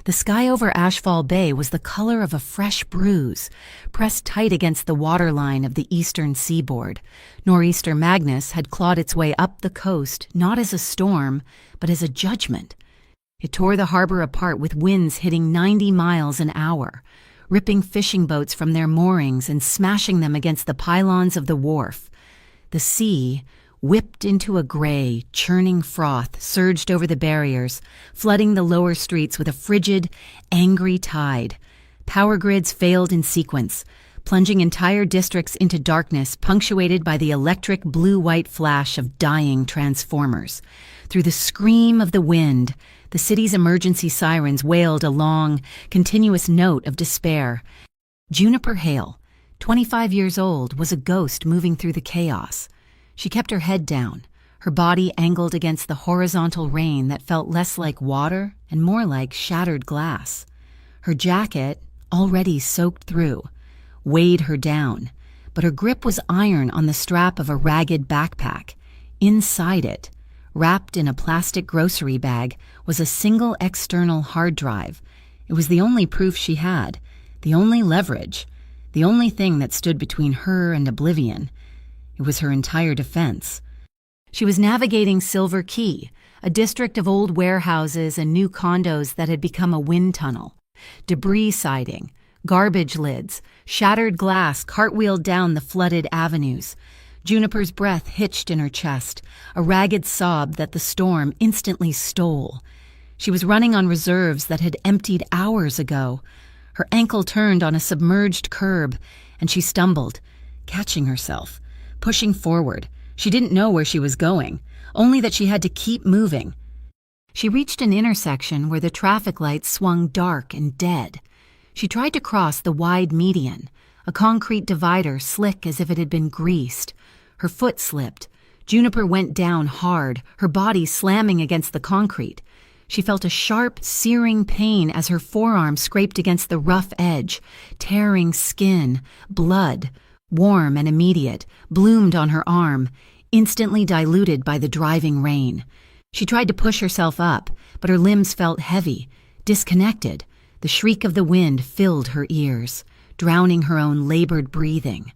The sky over Ashfall Bay was the color of a fresh bruise, pressed tight against the waterline of the eastern seaboard. Nor'easter Magnus had clawed its way up the coast, not as a storm, but as a judgment. It tore the harbor apart with winds hitting 90 miles an hour, ripping fishing boats from their moorings and smashing them against the pylons of the wharf. The sea, whipped into a gray, churning froth, surged over the barriers, flooding the lower streets with a frigid, angry tide. Power grids failed in sequence, plunging entire districts into darkness punctuated by the electric blue-white flash of dying transformers. Through the scream of the wind, the city's emergency sirens wailed a long, continuous note of despair. Juniper Hale, 25 years old, was a ghost moving through the chaos. She kept her head down, her body angled against the horizontal rain that felt less like water and more like shattered glass. Her jacket, already soaked through, weighed her down, but her grip was iron on the strap of a ragged backpack. Inside it, wrapped in a plastic grocery bag, was a single external hard drive. It was the only proof she had, the only leverage, the only thing that stood between her and oblivion. It was her entire defense. She was navigating Silver Key, a district of old warehouses and new condos that had become a wind tunnel. Debris siding, garbage lids, shattered glass cartwheeled down the flooded avenues. Juniper's breath hitched in her chest, a ragged sob that the storm instantly stole. She was running on reserves that had emptied hours ago. Her ankle turned on a submerged curb, and she stumbled, catching herself, pushing forward. She didn't know where she was going, only that she had to keep moving. She reached an intersection where the traffic lights swung dark and dead. She tried to cross the wide median, a concrete divider slick as if it had been greased. Her foot slipped. Juniper went down hard, her body slamming against the concrete. She felt a sharp, searing pain as her forearm scraped against the rough edge, tearing skin, blood, warm and immediate, bloomed on her arm, instantly diluted by the driving rain. She tried to push herself up, but her limbs felt heavy, disconnected. The shriek of the wind filled her ears, drowning her own labored breathing.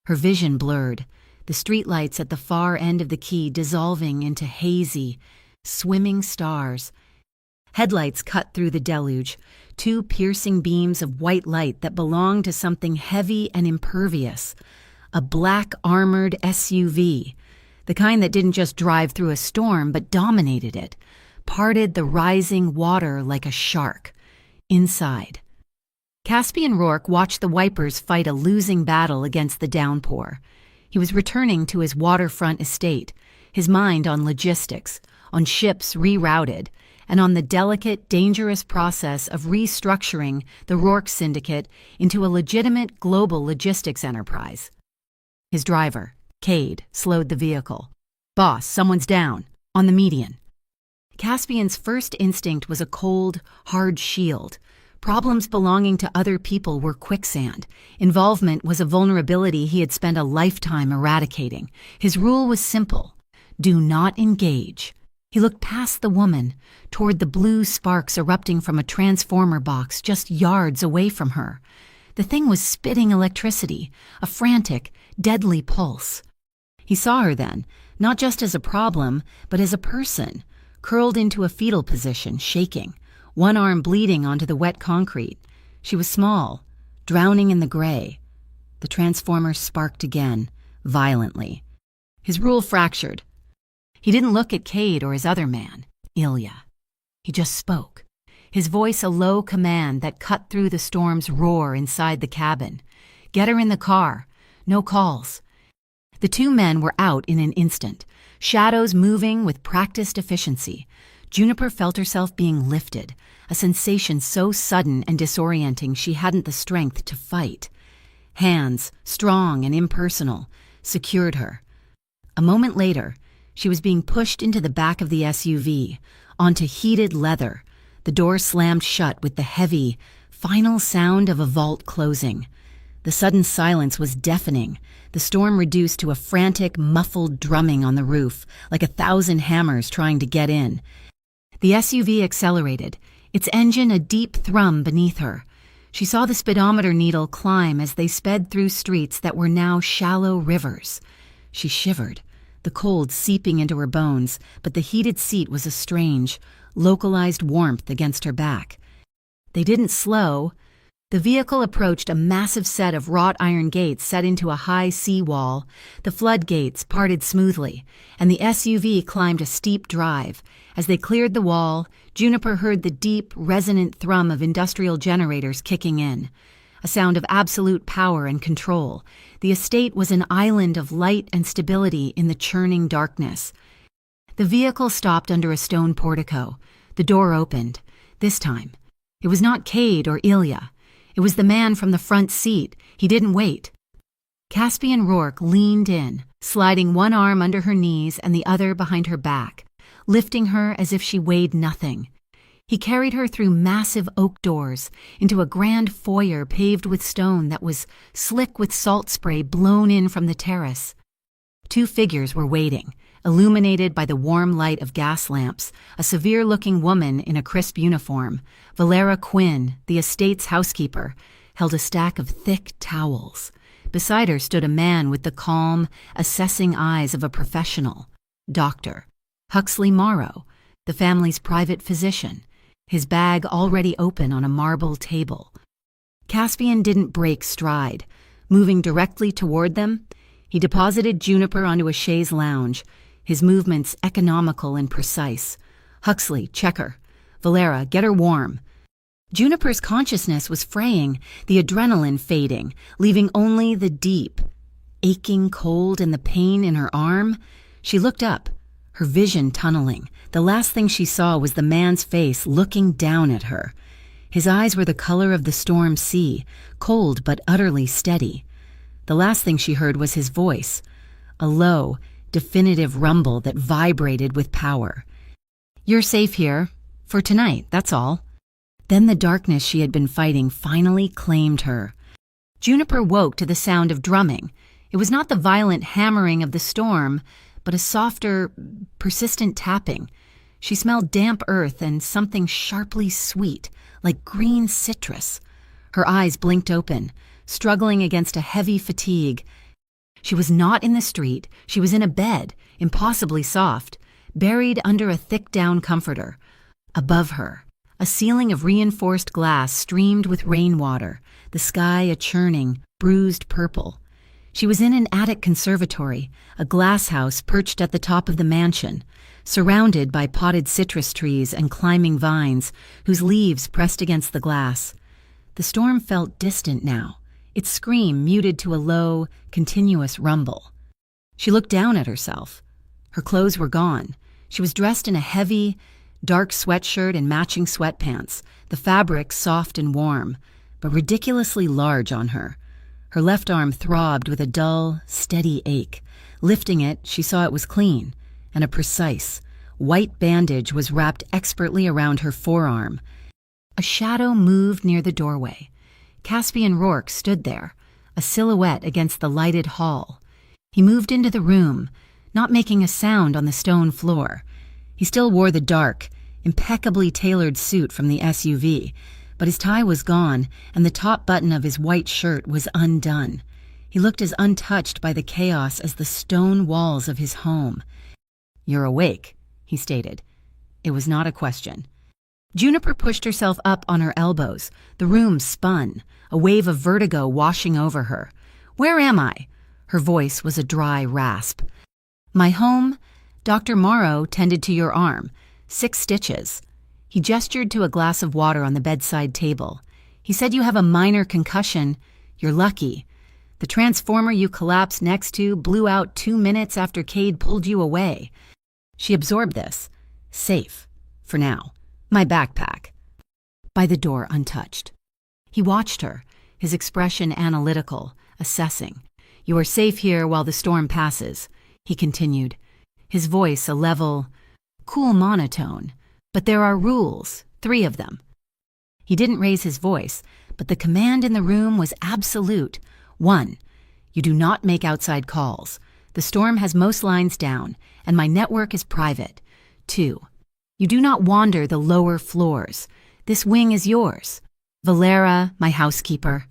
Her vision blurred, the streetlights at the far end of the quay dissolving into hazy, swimming stars. Headlights cut through the deluge, two piercing beams of white light that belonged to something heavy and impervious. A black armored SUV, the kind that didn't just drive through a storm but dominated it, parted the rising water like a shark. Inside, Caspian Rourke watched the wipers fight a losing battle against the downpour. He was returning to his waterfront estate, his mind on logistics, on ships rerouted, and on the delicate, dangerous process of restructuring the Rourke Syndicate into a legitimate global logistics enterprise. His driver, Cade, slowed the vehicle. "Boss, someone's down, on the median." Caspian's first instinct was a cold, hard shield. Problems belonging to other people were quicksand. Involvement was a vulnerability he had spent a lifetime eradicating. His rule was simple: do not engage. He looked past the woman, toward the blue sparks erupting from a transformer box just yards away from her. The thing was spitting electricity, a frantic, deadly pulse. He saw her then, not just as a problem, but as a person, curled into a fetal position, shaking, one arm bleeding onto the wet concrete. She was small, drowning in the gray. The transformer sparked again, violently. His rule fractured. He didn't look at Cade or his other man, Ilya. He just spoke, his voice a low command that cut through the storm's roar inside the cabin. "Get her in the car. No calls." The two men were out in an instant, shadows moving with practiced efficiency. Juniper felt herself being lifted, a sensation so sudden and disorienting she hadn't the strength to fight. Hands, strong and impersonal, secured her. A moment later, she was being pushed into the back of the SUV, onto heated leather. The door slammed shut with the heavy, final sound of a vault closing. The sudden silence was deafening, the storm reduced to a frantic, muffled drumming on the roof, like 1,000 hammers trying to get in. The SUV accelerated, its engine a deep thrum beneath her. She saw the speedometer needle climb as they sped through streets that were now shallow rivers. She shivered, the cold seeping into her bones, but the heated seat was a strange, localized warmth against her back. They didn't slow. The vehicle approached a massive set of wrought iron gates set into a high sea-wall. The floodgates parted smoothly, and the SUV climbed a steep drive. As they cleared the wall, Juniper heard the deep, resonant thrum of industrial generators kicking in. A sound of absolute power and control. The estate was an island of light and stability in the churning darkness. The vehicle stopped under a stone portico. The door opened. This time, it was not Cade or Ilya. It was the man from the front seat. He didn't wait. Caspian Rourke leaned in, sliding one arm under her knees and the other behind her back, lifting her as if she weighed nothing. He carried her through massive oak doors, into a grand foyer paved with stone that was slick with salt spray blown in from the terrace. Two figures were waiting, illuminated by the warm light of gas lamps, a severe-looking woman in a crisp uniform. Valera Quinn, the estate's housekeeper, held a stack of thick towels. Beside her stood a man with the calm, assessing eyes of a professional. Dr. Huxley Morrow, the family's private physician, his bag already open on a marble table. Caspian didn't break stride. Moving directly toward them, he deposited Juniper onto a chaise lounge, his movements economical and precise. Huxley, check her. Valera, get her warm. Juniper's consciousness was fraying, the adrenaline fading, leaving only the deep, aching cold and the pain in her arm. She looked up, her vision tunneling. The last thing she saw was the man's face looking down at her. His eyes were the color of the storm sea, cold but utterly steady. The last thing she heard was his voice, a low, definitive rumble that vibrated with power. You're safe here. For tonight, that's all. Then the darkness she had been fighting finally claimed her. Juniper woke to the sound of drumming. It was not the violent hammering of the storm, but a softer, persistent tapping. She smelled damp earth and something sharply sweet, like green citrus. Her eyes blinked open, struggling against a heavy fatigue. She was not in the street. She was in a bed, impossibly soft, buried under a thick down comforter. Above her, a ceiling of reinforced glass streamed with rainwater, the sky a churning, bruised purple. She was in an attic conservatory, a glass house perched at the top of the mansion, surrounded by potted citrus trees and climbing vines whose leaves pressed against the glass. The storm felt distant now, its scream muted to a low, continuous rumble. She looked down at herself. Her clothes were gone. She was dressed in a heavy, dark sweatshirt and matching sweatpants, the fabric soft and warm, but ridiculously large on her. Her left arm throbbed with a dull, steady ache. Lifting it, she saw it was clean, and a precise, white bandage was wrapped expertly around her forearm. A shadow moved near the doorway. Caspian Rourke stood there, a silhouette against the lighted hall. He moved into the room, not making a sound on the stone floor. He still wore the dark, impeccably tailored suit from the SUV, but his tie was gone and the top button of his white shirt was undone. He looked as untouched by the chaos as the stone walls of his home. "You're awake," he stated. It was not a question. Juniper pushed herself up on her elbows. The room spun, a wave of vertigo washing over her. "Where am I?" Her voice was a dry rasp. "My home. Dr. Morrow tended to your arm. 6 stitches. He gestured to a glass of water on the bedside table. "He said you have a minor concussion. You're lucky. The transformer you collapsed next to blew out 2 minutes after Cade pulled you away." She absorbed this. Safe. For now. My backpack. By the door, untouched. He watched her, his expression analytical, assessing. "You are safe here while the storm passes," he continued, his voice a level, cool monotone. "But there are rules, 3 of them." He didn't raise his voice, but the command in the room was absolute. 1. You do not make outside calls. The storm has most lines down, and my network is private. 2. You do not wander the lower floors. This wing is yours. Valera, my housekeeper,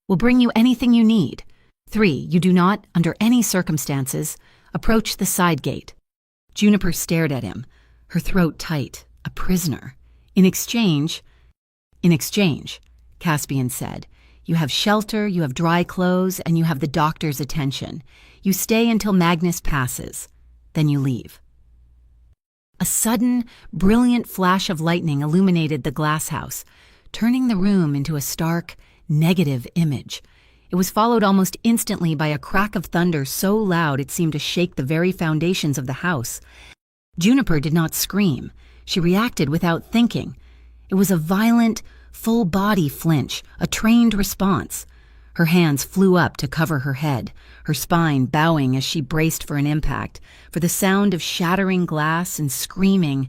will bring you anything you need. 3. You do not, under any circumstances, approach the side gate. Juniper stared at him, her throat tight, a prisoner. In exchange, Caspian said, you have shelter, you have dry clothes, and you have the doctor's attention. You stay until Magnus passes. Then you leave. A sudden, brilliant flash of lightning illuminated the glass house, turning the room into a stark, negative image. It was followed almost instantly by a crack of thunder so loud it seemed to shake the very foundations of the house. Juniper did not scream. She reacted without thinking. It was a violent, full-body flinch, a trained response. Her hands flew up to cover her head, her spine bowing as she braced for an impact, for the sound of shattering glass and screaming.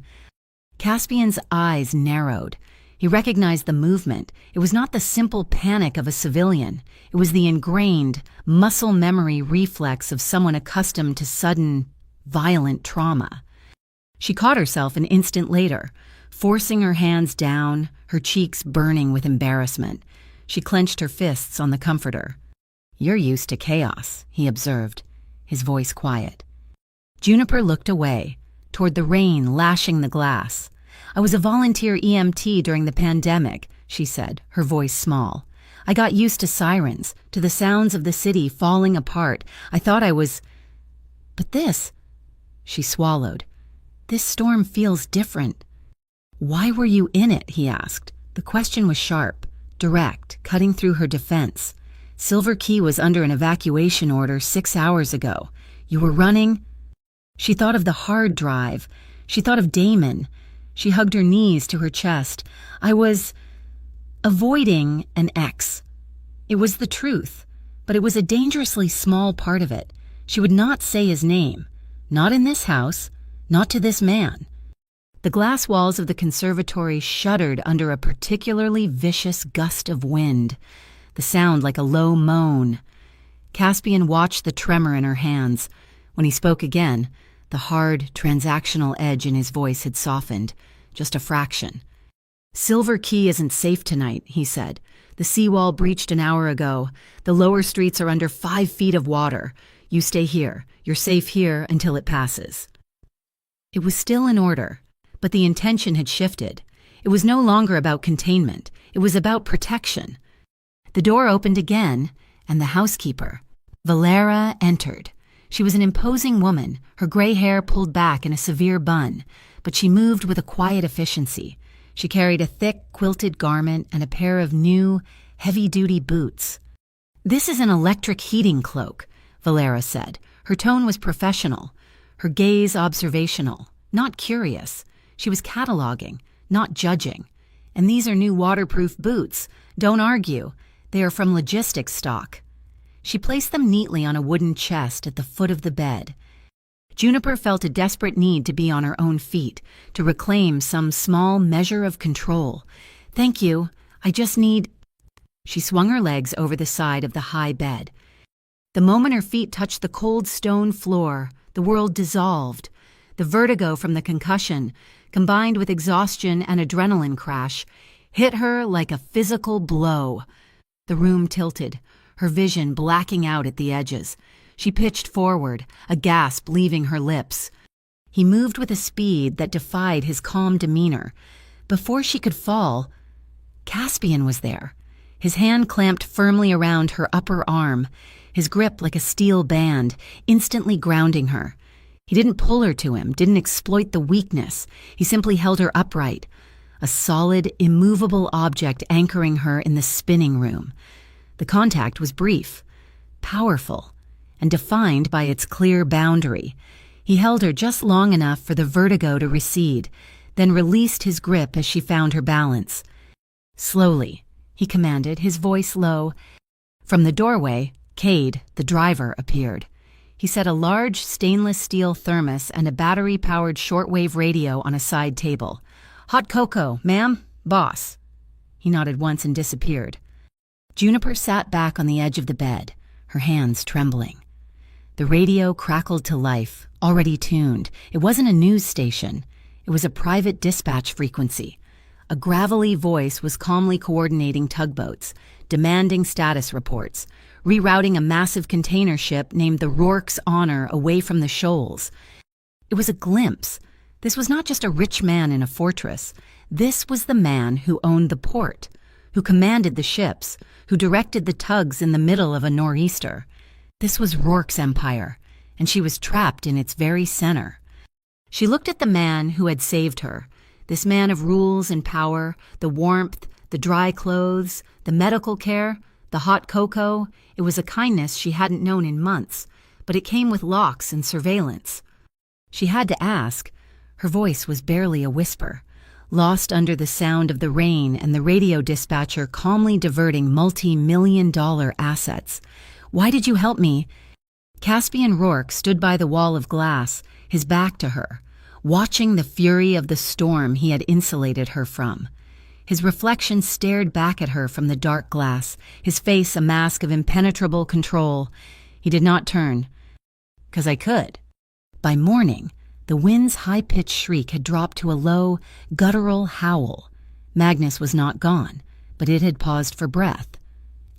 Caspian's eyes narrowed. He recognized the movement. It was not the simple panic of a civilian. It was the ingrained, muscle memory reflex of someone accustomed to sudden, violent trauma. She caught herself an instant later, forcing her hands down, her cheeks burning with embarrassment. She clenched her fists on the comforter. "You're used to chaos," he observed, his voice quiet. Juniper looked away, toward the rain lashing the glass. "I was a volunteer EMT during the pandemic," she said, her voice small. "I got used to sirens, to the sounds of the city falling apart. I thought I was... But this..." She swallowed. "This storm feels different." "Why were you in it?" he asked. The question was sharp, direct, cutting through her defense. "Silver Key was under an evacuation order 6 hours ago. You were running..." She thought of the hard drive. She thought of Damon. She hugged her knees to her chest. "I was avoiding an ex." It was the truth, but it was a dangerously small part of it. She would not say his name. Not in this house. Not to this man. The glass walls of the conservatory shuddered under a particularly vicious gust of wind, the sound like a low moan. Caspian watched the tremor in her hands. When he spoke again, the hard, transactional edge in his voice had softened, just a fraction. "Silver Key isn't safe tonight," he said. "The seawall breached an hour ago. The lower streets are under 5 feet of water. You stay here. You're safe here until it passes." It was still in order, but the intention had shifted. It was no longer about containment. It was about protection. The door opened again, and the housekeeper, Valera, entered. She was an imposing woman, her gray hair pulled back in a severe bun, but she moved with a quiet efficiency. She carried a thick, quilted garment and a pair of new, heavy-duty boots. "This is an electric heating cloak," Valera said. Her tone was professional, her gaze observational, not curious. She was cataloging, not judging. "And these are new waterproof boots. Don't argue. They are from logistics stock." She placed them neatly on a wooden chest at the foot of the bed. Juniper felt a desperate need to be on her own feet, to reclaim some small measure of control. "Thank you. I just need..." She swung her legs over the side of the high bed. The moment her feet touched the cold stone floor, the world dissolved. The vertigo from the concussion, combined with exhaustion and adrenaline crash, hit her like a physical blow. The room tilted, her vision blacking out at the edges. She pitched forward, a gasp leaving her lips. He moved with a speed that defied his calm demeanor. Before she could fall, Caspian was there, his hand clamped firmly around her upper arm, his grip like a steel band, instantly grounding her. He didn't pull her to him, didn't exploit the weakness. He simply held her upright, a solid, immovable object anchoring her in the spinning room. The contact was brief, powerful, and defined by its clear boundary. He held her just long enough for the vertigo to recede, then released his grip as she found her balance. "Slowly," he commanded, his voice low. From the doorway, Cade, the driver, appeared. He set a large stainless steel thermos and a battery-powered shortwave radio on a side table. "Hot cocoa, ma'am? Boss." He nodded once and disappeared. Juniper sat back on the edge of the bed, her hands trembling. The radio crackled to life, already tuned. It wasn't a news station. It was a private dispatch frequency, A gravelly voice was calmly coordinating tugboats, demanding status reports, rerouting a massive container ship named the Rourke's Honor away from the shoals. It was a glimpse. This was not just a rich man in a fortress. This was the man who owned the port, who commanded the ships, who directed the tugs in the middle of a nor'easter. This was Rourke's empire, and she was trapped in its very center. She looked at the man who had saved her, this man of rules and power, the warmth, the dry clothes, the medical care, the hot cocoa. It was a kindness she hadn't known in months, but it came with locks and surveillance. She had to ask. Her voice was barely a whisper, lost under the sound of the rain and the radio dispatcher calmly diverting multi-million-dollar assets. "Why did you help me?" Caspian Rourke stood by the wall of glass, his back to her, watching the fury of the storm he had insulated her from. His reflection stared back at her from the dark glass, his face a mask of impenetrable control. He did not turn. "'Cause I could." By morning, the wind's high-pitched shriek had dropped to a low, guttural howl. Magnus was not gone, but it had paused for breath.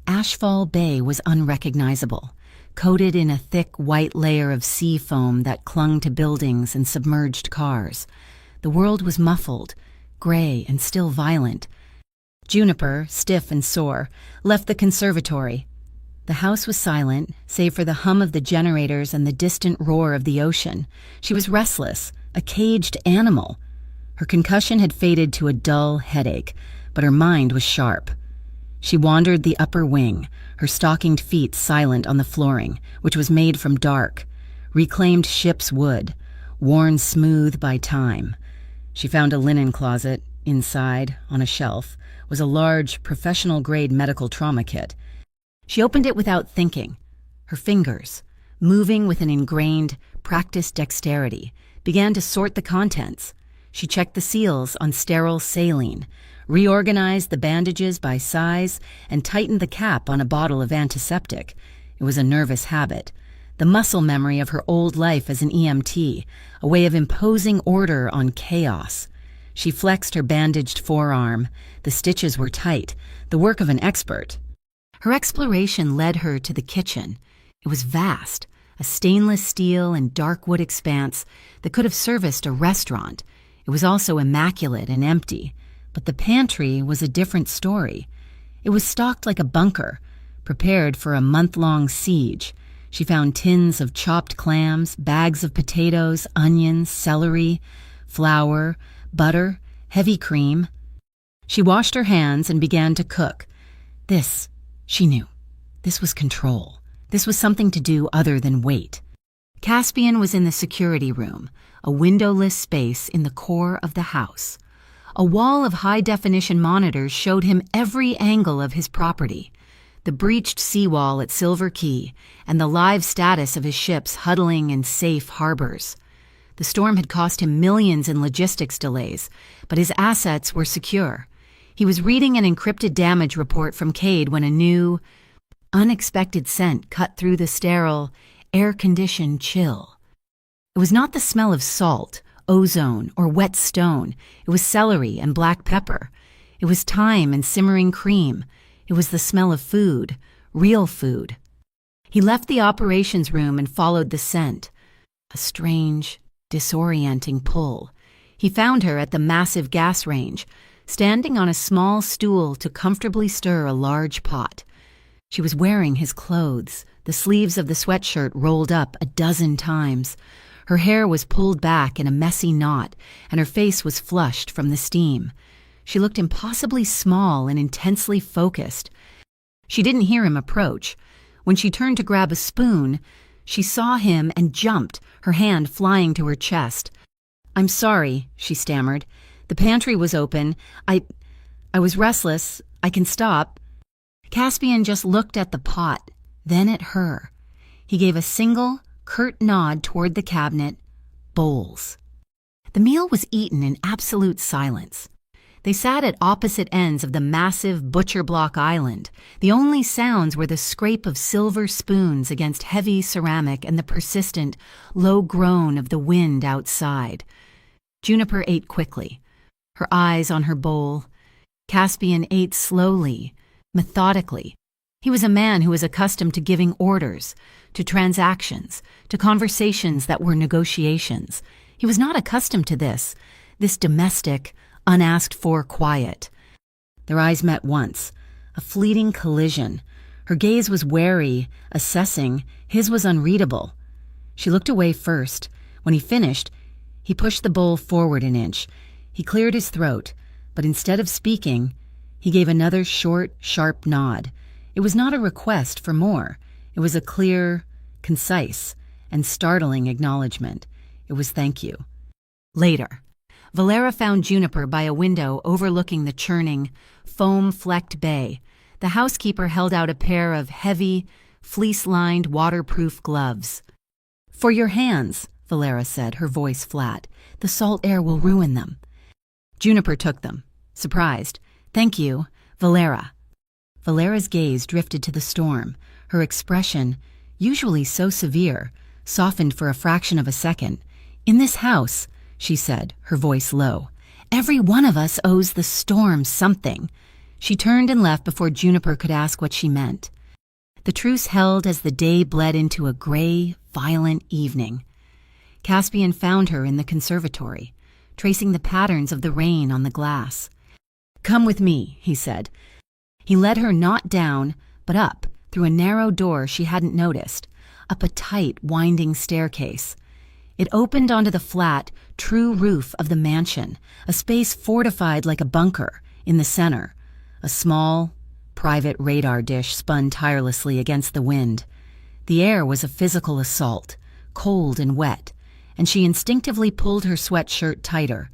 Ashfall Bay was unrecognizable, coated in a thick white layer of sea foam that clung to buildings and submerged cars. The world was muffled, gray and still violent. Juniper, stiff and sore, left the conservatory. The house was silent, save for the hum of the generators and the distant roar of the ocean. She was restless, a caged animal. Her concussion had faded to a dull headache, but her mind was sharp. She wandered the upper wing, her stockinged feet silent on the flooring, which was made from dark, reclaimed ship's wood, worn smooth by time. She found a linen closet. Inside, on a shelf, was a large, professional-grade medical trauma kit. She opened it without thinking. Her fingers, moving with an ingrained, practiced dexterity, began to sort the contents. She checked the seals on sterile saline, reorganized the bandages by size, and tightened the cap on a bottle of antiseptic. It was a nervous habit, the muscle memory of her old life as an EMT, a way of imposing order on chaos. She flexed her bandaged forearm. The stitches were tight, the work of an expert. Her exploration led her to the kitchen. It was vast, a stainless steel and dark wood expanse that could have serviced a restaurant. It was also immaculate and empty, but the pantry was a different story. It was stocked like a bunker, prepared for a month-long siege. She found tins of chopped clams, bags of potatoes, onions, celery, flour, butter, heavy cream. She washed her hands and began to cook. This, she knew, this was control. This was something to do other than wait. Caspian was in the security room, a windowless space in the core of the house. A wall of high-definition monitors showed him every angle of his property, the breached seawall at Silver Key and the live status of his ships huddling in safe harbors. The storm had cost him millions in logistics delays, but his assets were secure. He was reading an encrypted damage report from Cade when a new, unexpected scent cut through the sterile, air-conditioned chill. It was not the smell of salt, ozone, or wet stone. It was celery and black pepper. It was thyme and simmering cream. It was the smell of food, real food. He left the operations room and followed the scent. A strange, disorienting pull. He found her at the massive gas range, standing on a small stool to comfortably stir a large pot. She was wearing his clothes, the sleeves of the sweatshirt rolled up a dozen times. Her hair was pulled back in a messy knot, and her face was flushed from the steam. She looked impossibly small and intensely focused. She didn't hear him approach. When she turned to grab a spoon, she saw him and jumped, her hand flying to her chest. "I'm sorry," she stammered. "The pantry was open. I was restless. I can stop." Caspian just looked at the pot, then at her. He gave a single, curt nod toward the cabinet. Bowls. The meal was eaten in absolute silence. They sat at opposite ends of the massive butcher block island. The only sounds were the scrape of silver spoons against heavy ceramic and the persistent, low groan of the wind outside. Juniper ate quickly. her eyes on her bowl. Caspian ate slowly, methodically. He was a man who was accustomed to giving orders, to transactions, to conversations that were negotiations. He was not accustomed to this domestic, unasked-for quiet. Their eyes met once, a fleeting collision. Her gaze was wary, assessing. His was unreadable. She looked away first. When he finished, he pushed the bowl forward an inch. He cleared his throat, but instead of speaking, he gave another short, sharp nod. It was not a request for more. It was a clear, concise, and startling acknowledgement. It was thank you. Later, Valera found Juniper by a window overlooking the churning, foam-flecked bay. The housekeeper held out a pair of heavy, fleece-lined, waterproof gloves. "For your hands," Valera said, her voice flat. "The salt air will ruin them." Juniper took them, surprised. "Thank you, Valera." Valera's gaze drifted to the storm. Her expression, usually so severe, softened for a fraction of a second. "In this house," she said, her voice low, "every one of us owes the storm something." She turned and left before Juniper could ask what she meant. The truce held as the day bled into a gray, violent evening. Caspian found her in the conservatory, tracing the patterns of the rain on the glass. "Come with me," he said. He led her not down, but up, through a narrow door she hadn't noticed, up a tight, winding staircase. It opened onto the flat, true roof of the mansion, a space fortified like a bunker. In the center, a small, private radar dish spun tirelessly against the wind. The air was a physical assault, cold and wet, and she instinctively pulled her sweatshirt tighter.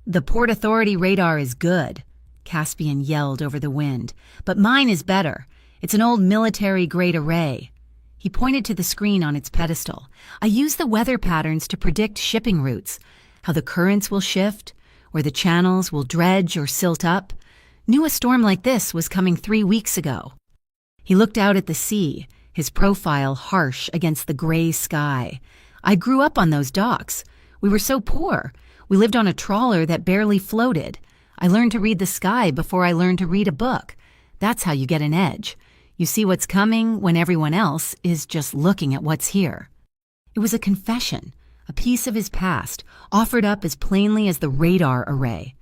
"The Port Authority radar is good," Caspian yelled over the wind, "but mine is better. It's an old military-grade array." He pointed to the screen on its pedestal. "I use the weather patterns to predict shipping routes, how the currents will shift, or the channels will dredge or silt up. Knew a storm like this was coming 3 weeks ago." He looked out at the sea, his profile harsh against the gray sky. "I grew up on those docks. We were so poor. We lived on a trawler that barely floated. I learned to read the sky before I learned to read a book. That's how you get an edge. You see what's coming when everyone else is just looking at what's here." It was a confession, a piece of his past, offered up as plainly as the radar array.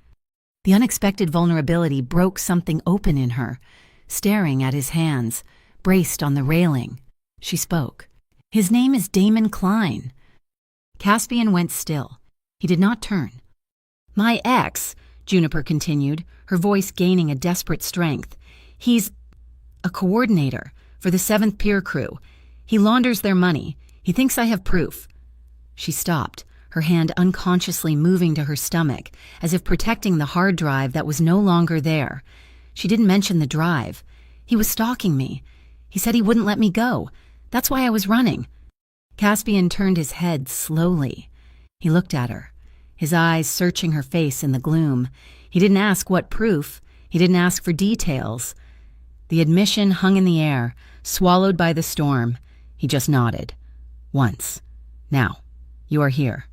The unexpected vulnerability broke something open in her, staring at his hands, braced on the railing. She spoke. "His name is Damon Klein." Caspian went still. He did not turn. "My ex," Juniper continued, her voice gaining a desperate strength. "He's a coordinator for the 7th Pier crew. He launders their money. He thinks I have proof." She stopped, her hand unconsciously moving to her stomach, as if protecting the hard drive that was no longer there. She didn't mention the drive. "He was stalking me. He said he wouldn't let me go. That's why I was running." Caspian turned his head slowly. He looked at her, his eyes searching her face in the gloom. He didn't ask what proof. He didn't ask for details. The admission hung in the air, swallowed by the storm. He just nodded. "Once. Now, you are here."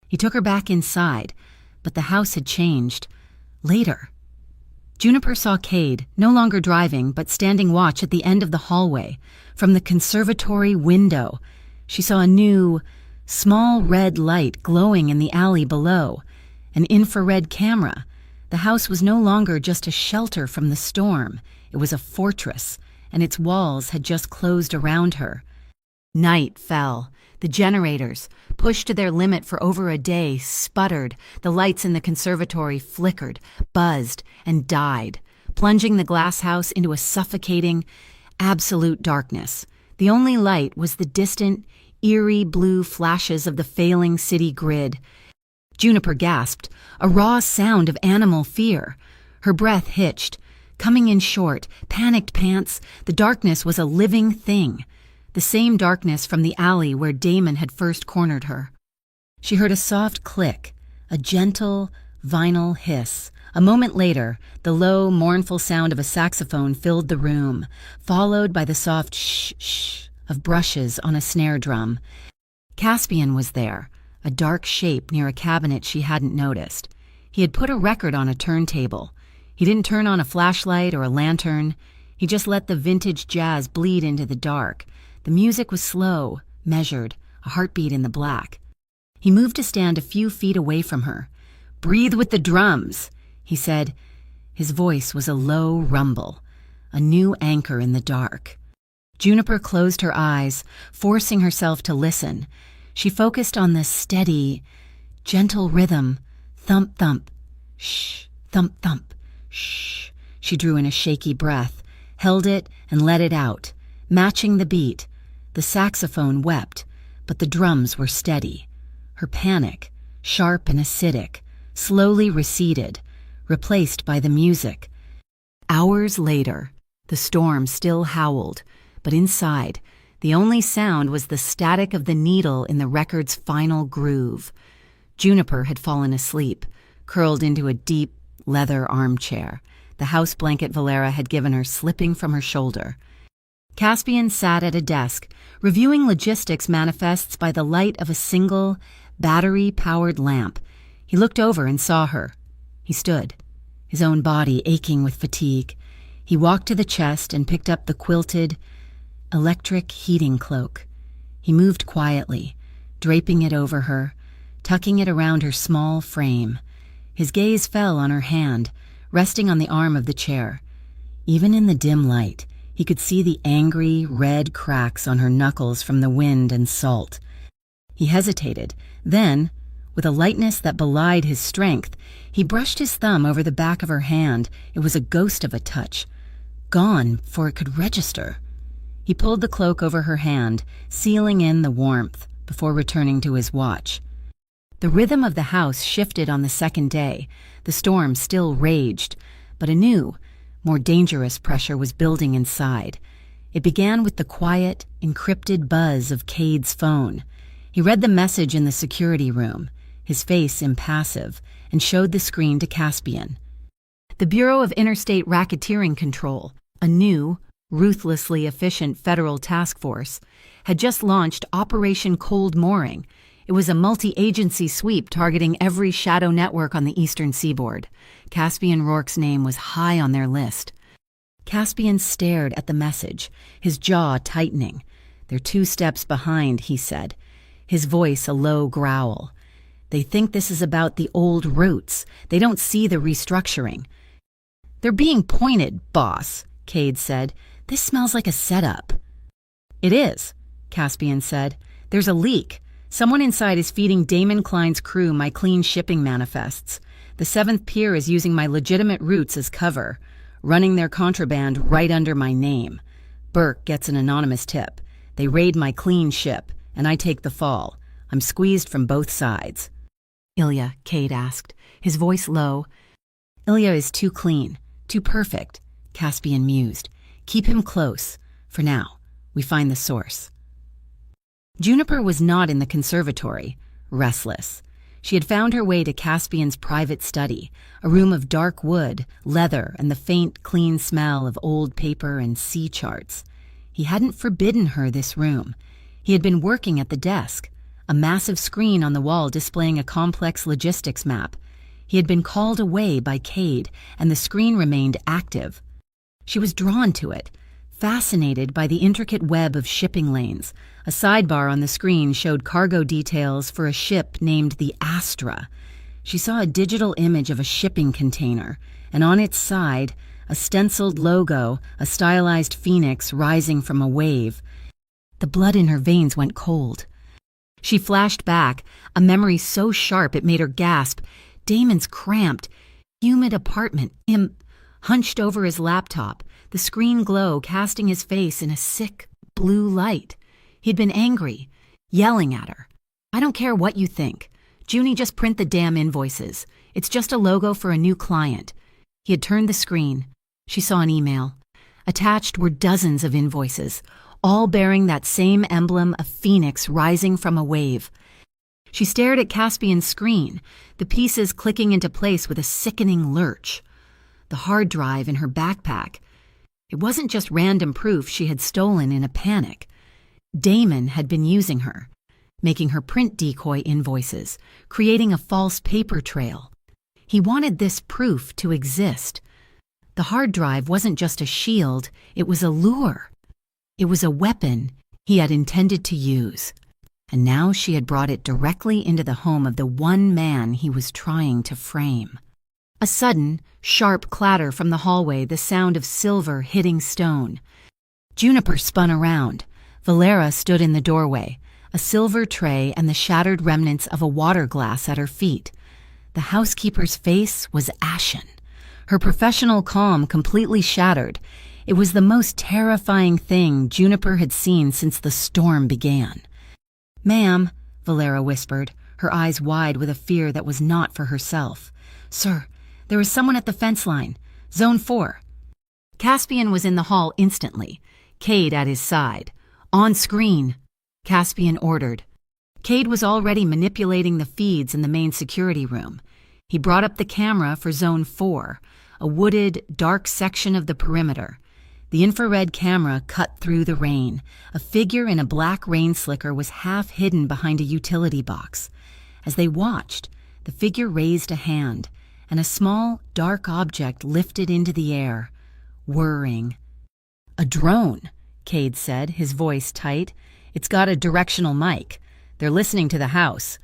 He took her back inside, but the house had changed. Later, Juniper saw Cade, no longer driving, but standing watch at the end of the hallway. From the conservatory window, she saw a new, small red light glowing in the alley below, an infrared camera. The house was no longer just a shelter from the storm. It was a fortress, and its walls had just closed around her. Night fell. The generators, pushed to their limit for over a day, sputtered. The lights in the conservatory flickered, buzzed, and died, plunging the glass house into a suffocating, absolute darkness. The only light was the distant, eerie blue flashes of the failing city grid. Juniper gasped, a raw sound of animal fear. Her breath hitched, coming in short, panicked pants. The darkness was a living thing. The same darkness from the alley where Damon had first cornered her. She heard a soft click, a gentle, vinyl hiss. A moment later, the low, mournful sound of a saxophone filled the room, followed by the soft shh-shh of brushes on a snare drum. Caspian was there, a dark shape near a cabinet she hadn't noticed. He had put a record on a turntable. He didn't turn on a flashlight or a lantern. He just let the vintage jazz bleed into the dark. The music was slow, measured, a heartbeat in the black. He moved to stand a few feet away from her. "Breathe with the drums," he said. His voice was a low rumble, a new anchor in the dark. Juniper closed her eyes, forcing herself to listen. She focused on the steady, gentle rhythm. Thump, thump. Shh, thump, thump. Shh. She drew in a shaky breath, held it, and let it out, matching the beat. The saxophone wept, but the drums were steady. Her panic, sharp and acidic, slowly receded, replaced by the music. Hours later, the storm still howled, but inside, the only sound was the static of the needle in the record's final groove. Juniper had fallen asleep, curled into a deep, leather armchair, the house blanket Valera had given her slipping from her shoulder. Caspian sat at a desk, reviewing logistics manifests by the light of a single, battery-powered lamp. He looked over and saw her. He stood, his own body aching with fatigue. He walked to the chest and picked up the quilted, electric heating cloak. He moved quietly, draping it over her, tucking it around her small frame. His gaze fell on her hand, resting on the arm of the chair. Even in the dim light, he could see the angry, red cracks on her knuckles from the wind and salt. He hesitated. Then, with a lightness that belied his strength, he brushed his thumb over the back of her hand. It was a ghost of a touch. Gone before it could register. He pulled the cloak over her hand, sealing in the warmth, before returning to his watch. The rhythm of the house shifted on the second day. The storm still raged, but a new, more dangerous pressure was building inside. It began with the quiet, encrypted buzz of Cade's phone. He read the message in the security room, his face impassive, and showed the screen to Caspian. The Bureau of Interstate Racketeering Control, a new, ruthlessly efficient federal task force, had just launched Operation Cold Mooring. It was a multi-agency sweep targeting every shadow network on the eastern seaboard. Caspian Rourke's name was high on their list. Caspian stared at the message, his jaw tightening. "They're 2 steps behind," he said, his voice a low growl. "They think this is about the old routes. They don't see the restructuring." "They're being pointed, boss," Cade said. "This smells like a setup." "It is," Caspian said. "There's a leak. Someone inside is feeding Damon Klein's crew my clean shipping manifests. The 7th Pier is using my legitimate routes as cover, running their contraband right under my name. Burke gets an anonymous tip. They raid my clean ship, and I take the fall. I'm squeezed from both sides." "Ilya," Cade asked, his voice low. "Ilya is too clean, too perfect," Caspian mused. "Keep him close. For now, we find the source." Juniper was not in the conservatory, restless. She had found her way to Caspian's private study, a room of dark wood, leather, and the faint, clean smell of old paper and sea charts. He hadn't forbidden her this room. He had been working at the desk, a massive screen on the wall displaying a complex logistics map. He had been called away by Cade, and the screen remained active. She was drawn to it, fascinated by the intricate web of shipping lanes. A sidebar on the screen showed cargo details for a ship named the Astra. She saw a digital image of a shipping container, and on its side, a stenciled logo, a stylized phoenix rising from a wave. The blood in her veins went cold. She flashed back, a memory so sharp it made her gasp. Damon's cramped, humid apartment, him hunched over his laptop, the screen glow casting his face in a sick, blue light. He'd been angry, yelling at her. "I don't care what you think. Junie, just print the damn invoices. It's just a logo for a new client." He had turned the screen. She saw an email. Attached were dozens of invoices, all bearing that same emblem of phoenix rising from a wave. She stared at Caspian's screen, the pieces clicking into place with a sickening lurch. The hard drive in her backpack. It wasn't just random proof she had stolen in a panic. Damon had been using her, making her print decoy invoices, creating a false paper trail. He wanted this proof to exist. The hard drive wasn't just a shield, it was a lure. It was a weapon he had intended to use. And now she had brought it directly into the home of the one man he was trying to frame. A sudden, sharp clatter from the hallway, the sound of silver hitting stone. Juniper spun around. Valera stood in the doorway, a silver tray and the shattered remnants of a water glass at her feet. The housekeeper's face was ashen, her professional calm completely shattered. It was the most terrifying thing Juniper had seen since the storm began. "Ma'am," Valera whispered, her eyes wide with a fear that was not for herself. "Sir, there is someone at the fence line. Zone 4. Caspian was in the hall instantly, Cade at his side. "On screen," Caspian ordered. Cade was already manipulating the feeds in the main security room. He brought up the camera for Zone 4, a wooded, dark section of the perimeter. The infrared camera cut through the rain. A figure in a black rain slicker was half hidden behind a utility box. As they watched, the figure raised a hand, and a small, dark object lifted into the air, whirring. "A drone," Cade said, his voice tight. "It's got a directional mic. They're listening to the house."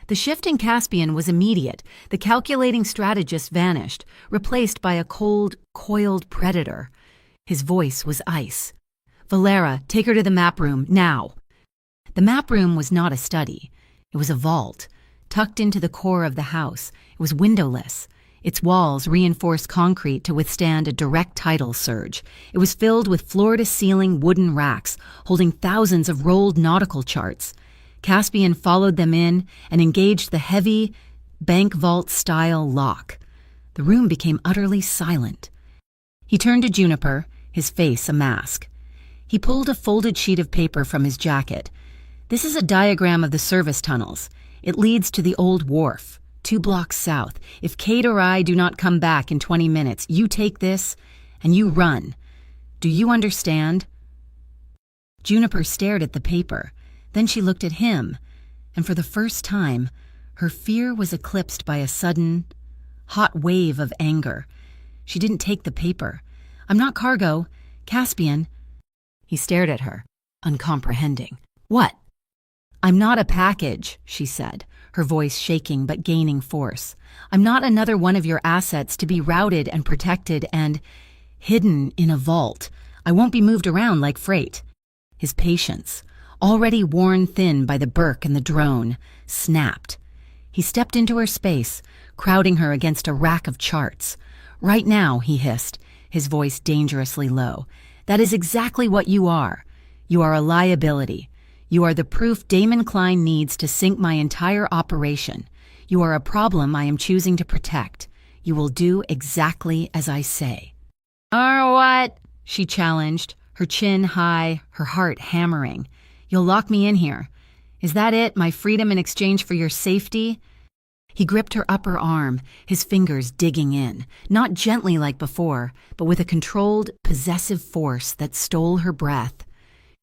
The shift in Caspian was immediate. The calculating strategist vanished, replaced by a cold, coiled predator. His voice was ice. "Valera, take her to the map room, now." The map room was not a study. It was a vault, tucked into the core of the house. It was windowless. Its walls reinforced concrete to withstand a direct tidal surge. It was filled with floor-to-ceiling wooden racks, holding thousands of rolled nautical charts. Caspian followed them in and engaged the heavy, bank vault-style lock. The room became utterly silent. He turned to Juniper, his face a mask. He pulled a folded sheet of paper from his jacket. "This is a diagram of the service tunnels. It leads to the old wharf, 2 blocks south. If Cade or I do not come back in 20 minutes, you take this and you run. Do you understand?" Juniper stared at the paper. Then she looked at him, and for the first time, her fear was eclipsed by a sudden, hot wave of anger. She didn't take the paper. "I'm not cargo. Caspian." He stared at her, uncomprehending. "What?" "I'm not a package," she said, her voice shaking but gaining force. "I'm not another one of your assets to be routed and protected and hidden in a vault. I won't be moved around like freight." His patience, already worn thin by the Burke and the drone, snapped. He stepped into her space, crowding her against a rack of charts. "Right now," he hissed, his voice dangerously low, "that is exactly what you are. You are a liability. You are the proof Damon Klein needs to sink my entire operation. You are a problem I am choosing to protect. You will do exactly as I say." "Or what?" she challenged, her chin high, her heart hammering. "You'll lock me in here. Is that it, my freedom in exchange for your safety?" He gripped her upper arm, his fingers digging in, not gently like before, but with a controlled, possessive force that stole her breath.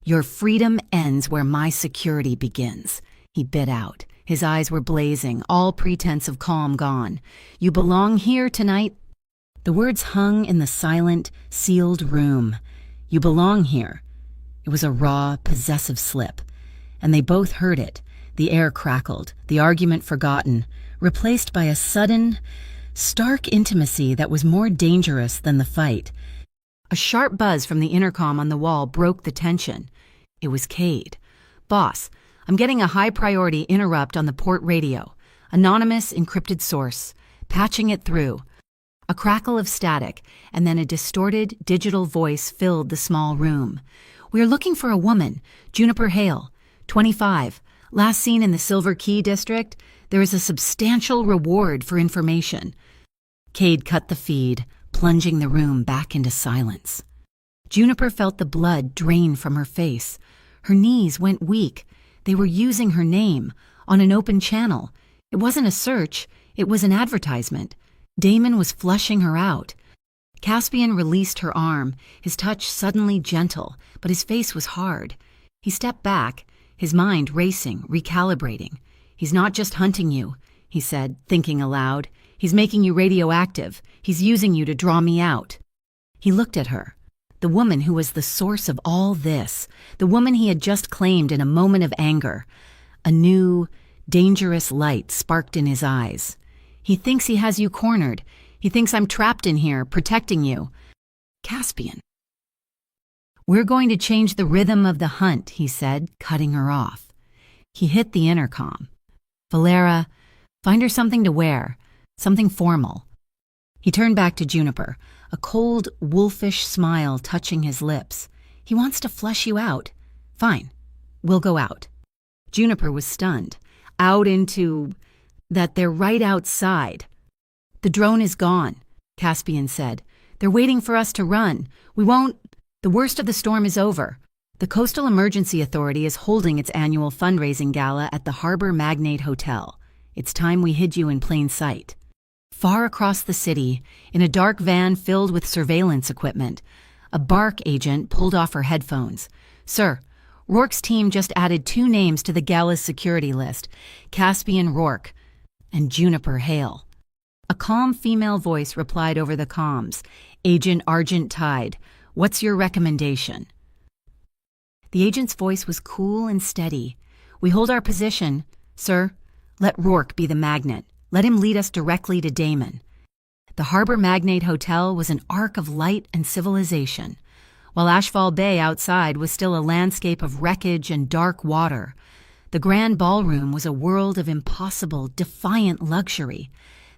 "Your freedom ends where my security begins," he bit out. His eyes were blazing, all pretense of calm gone. "You belong here tonight." The words hung in the silent, sealed room. "You belong here." It was a raw, possessive slip, and they both heard it. The air crackled, the argument forgotten, replaced by a sudden, stark intimacy that was more dangerous than the fight. A sharp buzz from the intercom on the wall broke the tension. It was Cade. "Boss, I'm getting a high-priority interrupt on the port radio. Anonymous encrypted source. Patching it through." A crackle of static, and then a distorted, digital voice filled the small room. "We are looking for a woman, Juniper Hale, 25, last seen in the Silver Key district. There is a substantial reward for information." Cade cut the feed, plunging the room back into silence. Juniper felt the blood drain from her face. Her knees went weak. They were using her name, on an open channel. It wasn't a search, it was an advertisement. Damon was flushing her out. Caspian released her arm, his touch suddenly gentle, but his face was hard. He stepped back, his mind racing, recalibrating. "He's not just hunting you," he said, thinking aloud. He's making you radioactive. He's using you to draw me out." He looked at her, the woman who was the source of all this, the woman he had just claimed in a moment of anger. A new, dangerous light sparked in his eyes. "He thinks he has you cornered. He thinks I'm trapped in here, protecting you." Caspian. "We're going to change the rhythm of the hunt," he said, cutting her off. He hit the intercom. "Valera, find her something to wear, something formal." He turned back to Juniper, a cold, wolfish smile touching his lips. "He wants to flush you out. Fine, we'll go out." Juniper was stunned. Out into... that they're right outside. "The drone is gone," Caspian said. "They're waiting for us to run. We won't... The worst of the storm is over. The Coastal Emergency Authority is holding its annual fundraising gala at the Harbor Magnate Hotel. It's time we hid you in plain sight." Far across the city, in a dark van filled with surveillance equipment, a BARC agent pulled off her headphones. "Sir, Rourke's team just added 2 names to the gala's security list, Caspian Rourke and Juniper Hale." A calm female voice replied over the comms, "Agent Argent Tide, what's your recommendation?" The agent's voice was cool and steady. "We hold our position. Sir, let Rourke be the magnet. Let him lead us directly to Damon." The Harbor Magnate Hotel was an arc of light and civilization, while Ashfall Bay outside was still a landscape of wreckage and dark water. The grand ballroom was a world of impossible, defiant luxury.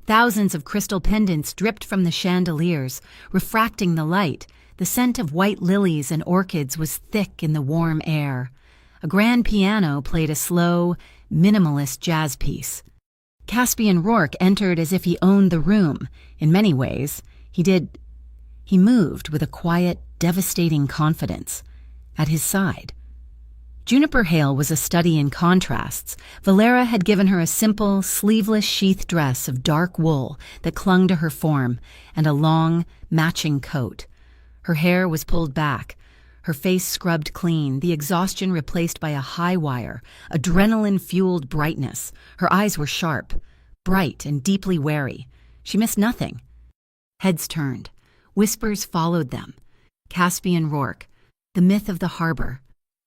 Thousands of crystal pendants dripped from the chandeliers, refracting the light. The scent of white lilies and orchids was thick in the warm air. A grand piano played a slow, minimalist jazz piece. Caspian Rourke entered as if he owned the room. In many ways, he did. He moved with a quiet, devastating confidence. At his side, Juniper Hale was a study in contrasts. Valera had given her a simple, sleeveless sheath dress of dark wool that clung to her form, and a long, matching coat. Her hair was pulled back, her face scrubbed clean, the exhaustion replaced by a high wire, adrenaline-fueled brightness. Her eyes were sharp, bright, and deeply wary. She missed nothing. Heads turned. Whispers followed them. Caspian Rourke, the myth of the harbor,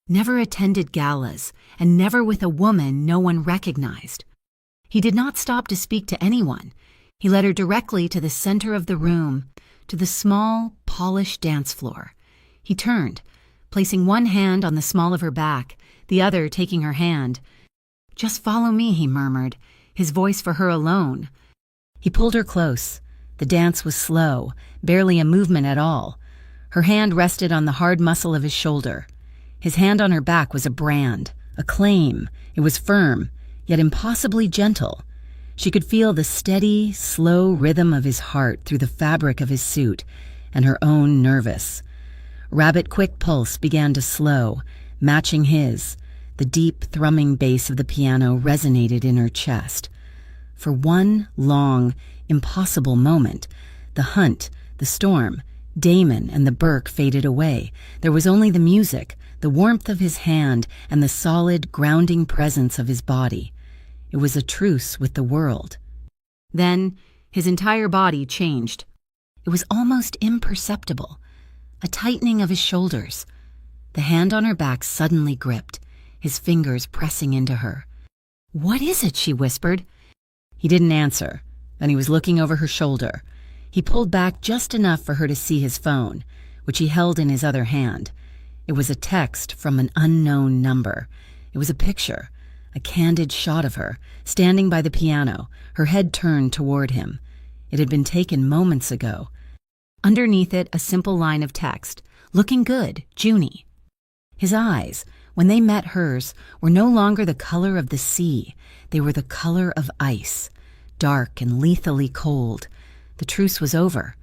never attended galas, and never with a woman no one recognized. He did not stop to speak to anyone. He led her directly to the center of the room, to the small, polished dance floor. He turned, placing one hand on the small of her back, the other taking her hand. "Just follow me," he murmured, his voice for her alone. He pulled her close. The dance was slow, barely a movement at all. Her hand rested on the hard muscle of his shoulder. His hand on her back was a brand, a claim. It was firm, yet impossibly gentle. She could feel the steady, slow rhythm of his heart through the fabric of his suit, and her own nervous. Rabbit-quick pulse began to slow, matching his. The deep, thrumming bass of the piano resonated in her chest. For one long, impossible moment, the hunt, the storm, Damon and the Burke faded away. There was only the music, the warmth of his hand, and the solid, grounding presence of his body. It was a truce with the world. Then, his entire body changed. It was almost imperceptible. A tightening of his shoulders. The hand on her back suddenly gripped, his fingers pressing into her. "What is it?" she whispered. He didn't answer. Then he was looking over her shoulder. He pulled back just enough for her to see his phone, which he held in his other hand. It was a text from an unknown number. It was a picture, a candid shot of her, standing by the piano, her head turned toward him. It had been taken moments ago. Underneath it, a simple line of text, "Looking good, Junie." His eyes, when they met hers, were no longer the color of the sea. They were the color of ice, dark and lethally cold. The truce was over.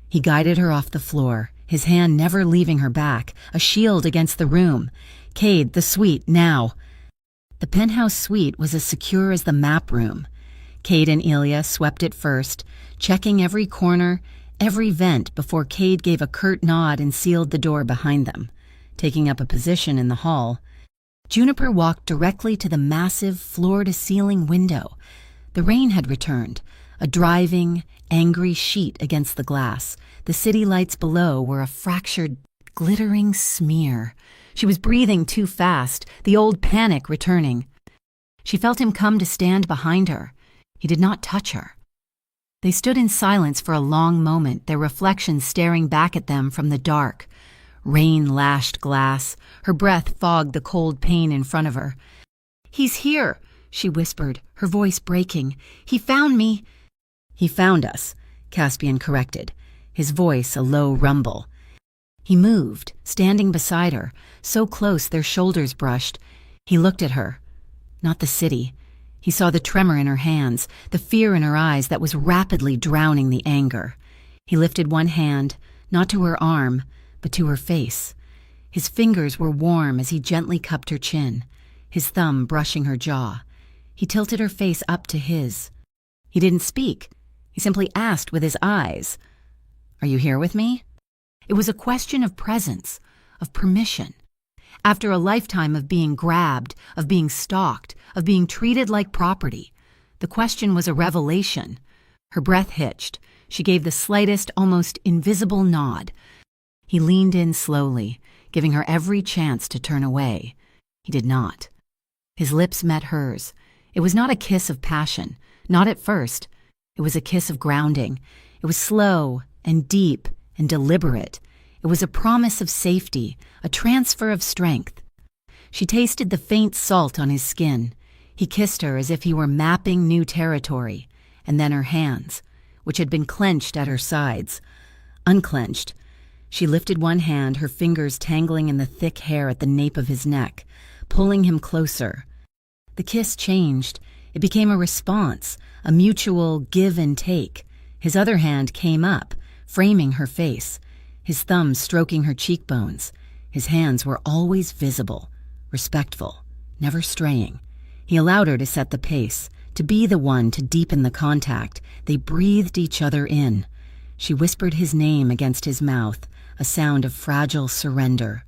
He guided her off the floor, his hand never leaving her back, a shield against the room. "Cade, the suite, now." The penthouse suite was as secure as the map room. Cade and Ilya swept it first, checking every corner, every vent before Cade gave a curt nod and sealed the door behind them. Taking up a position in the hall, Juniper walked directly to the massive floor-to-ceiling window. The rain had returned, a driving, angry sheet against the glass. The city lights below were a fractured, glittering smear. She was breathing too fast, the old panic returning. She felt him come to stand behind her. He did not touch her. They stood in silence for a long moment, their reflections staring back at them from the dark. Rain-lashed glass. Her breath fogged the cold pane in front of her. "He's here," she whispered, her voice breaking. "He found me." "He found us," Caspian corrected, his voice a low rumble. He moved, standing beside her, so close their shoulders brushed. He looked at her. Not the city. He saw the tremor in her hands, the fear in her eyes that was rapidly drowning the anger. He lifted one hand, not to her arm, but to her face. His fingers were warm as he gently cupped her chin, his thumb brushing her jaw. He tilted her face up to his. He didn't speak. He simply asked with his eyes, "Are you here with me?" It was a question of presence, of permission. After a lifetime of being grabbed, of being stalked, of being treated like property, the question was a revelation. Her breath hitched. She gave the slightest, almost invisible nod. He leaned in slowly, giving her every chance to turn away. He did not. His lips met hers. It was not a kiss of passion, not at first. It was a kiss of grounding. It was slow and deep and deliberate. It was a promise of safety, a transfer of strength. She tasted the faint salt on his skin. He kissed her as if he were mapping new territory, and then her hands, which had been clenched at her sides, unclenched. She lifted one hand, her fingers tangling in the thick hair at the nape of his neck, pulling him closer. The kiss changed. It became a response, a mutual give and take. His other hand came up, framing her face, his thumb stroking her cheekbones. His hands were always visible, respectful, never straying. He allowed her to set the pace, to be the one to deepen the contact. They breathed each other in. She whispered his name against his mouth, a sound of fragile surrender.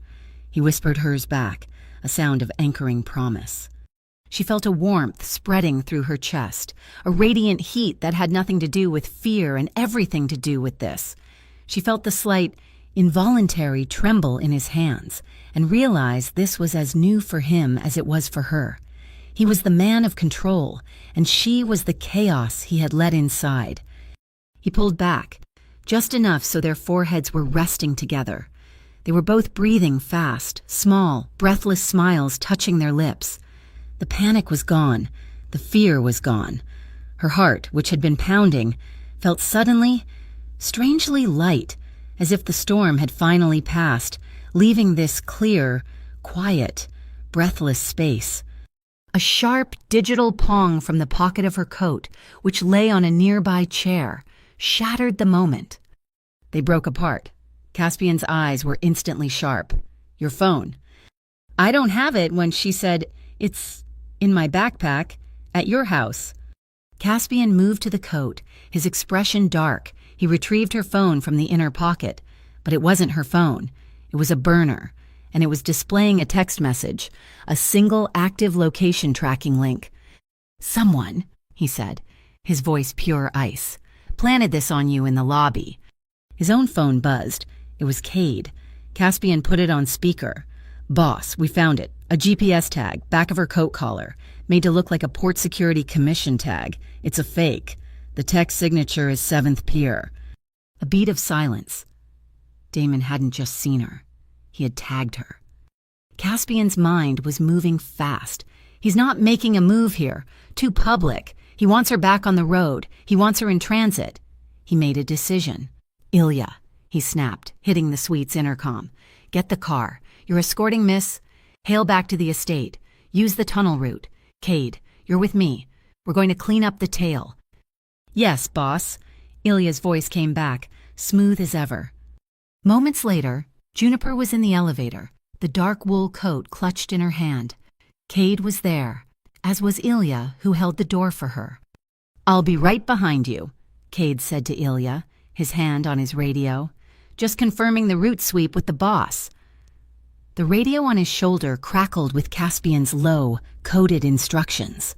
He whispered hers back, a sound of anchoring promise. She felt a warmth spreading through her chest, a radiant heat that had nothing to do with fear and everything to do with this. She felt the slight, involuntary tremble in his hands and realized this was as new for him as it was for her. He was the man of control, and she was the chaos he had let inside. He pulled back, just enough so their foreheads were resting together. They were both breathing fast, small, breathless smiles touching their lips. The panic was gone. The fear was gone. Her heart, which had been pounding, felt suddenly, strangely light, as if the storm had finally passed, leaving this clear, quiet, breathless space. A sharp digital pong from the pocket of her coat, which lay on a nearby chair, shattered the moment. They broke apart. Caspian's eyes were instantly sharp. "Your phone." "I don't have it," when she said, "It's in my backpack, at your house." Caspian moved to the coat, his expression dark. He retrieved her phone from the inner pocket, but it wasn't her phone. It was a burner, and it was displaying a text message, a single active location tracking link. "Someone," he said, his voice pure ice, "planted this on you in the lobby." His own phone buzzed. It was Cade. Caspian put it on speaker. "Boss, we found it. A GPS tag, back of her coat collar, made to look like a port security commission tag. It's a fake. The text signature is 7th Pier." A beat of silence. Damon hadn't just seen her. He had tagged her. Caspian's mind was moving fast. He's not making a move here. Too public. He wants her back on the road. He wants her in transit. He made a decision. "Ilya," he snapped, hitting the suite's intercom. "Get the car. You're escorting Miss. Hail back to the estate. Use the tunnel route. Cade, you're with me. We're going to clean up the tail." "Yes, boss." Ilya's voice came back, smooth as ever. Moments later, Juniper was in the elevator, the dark wool coat clutched in her hand. Cade was there, as was Ilya, who held the door for her. "I'll be right behind you," Cade said to Ilya, his hand on his radio. "Just confirming the route sweep with the boss." The radio on his shoulder crackled with Caspian's low, coded instructions.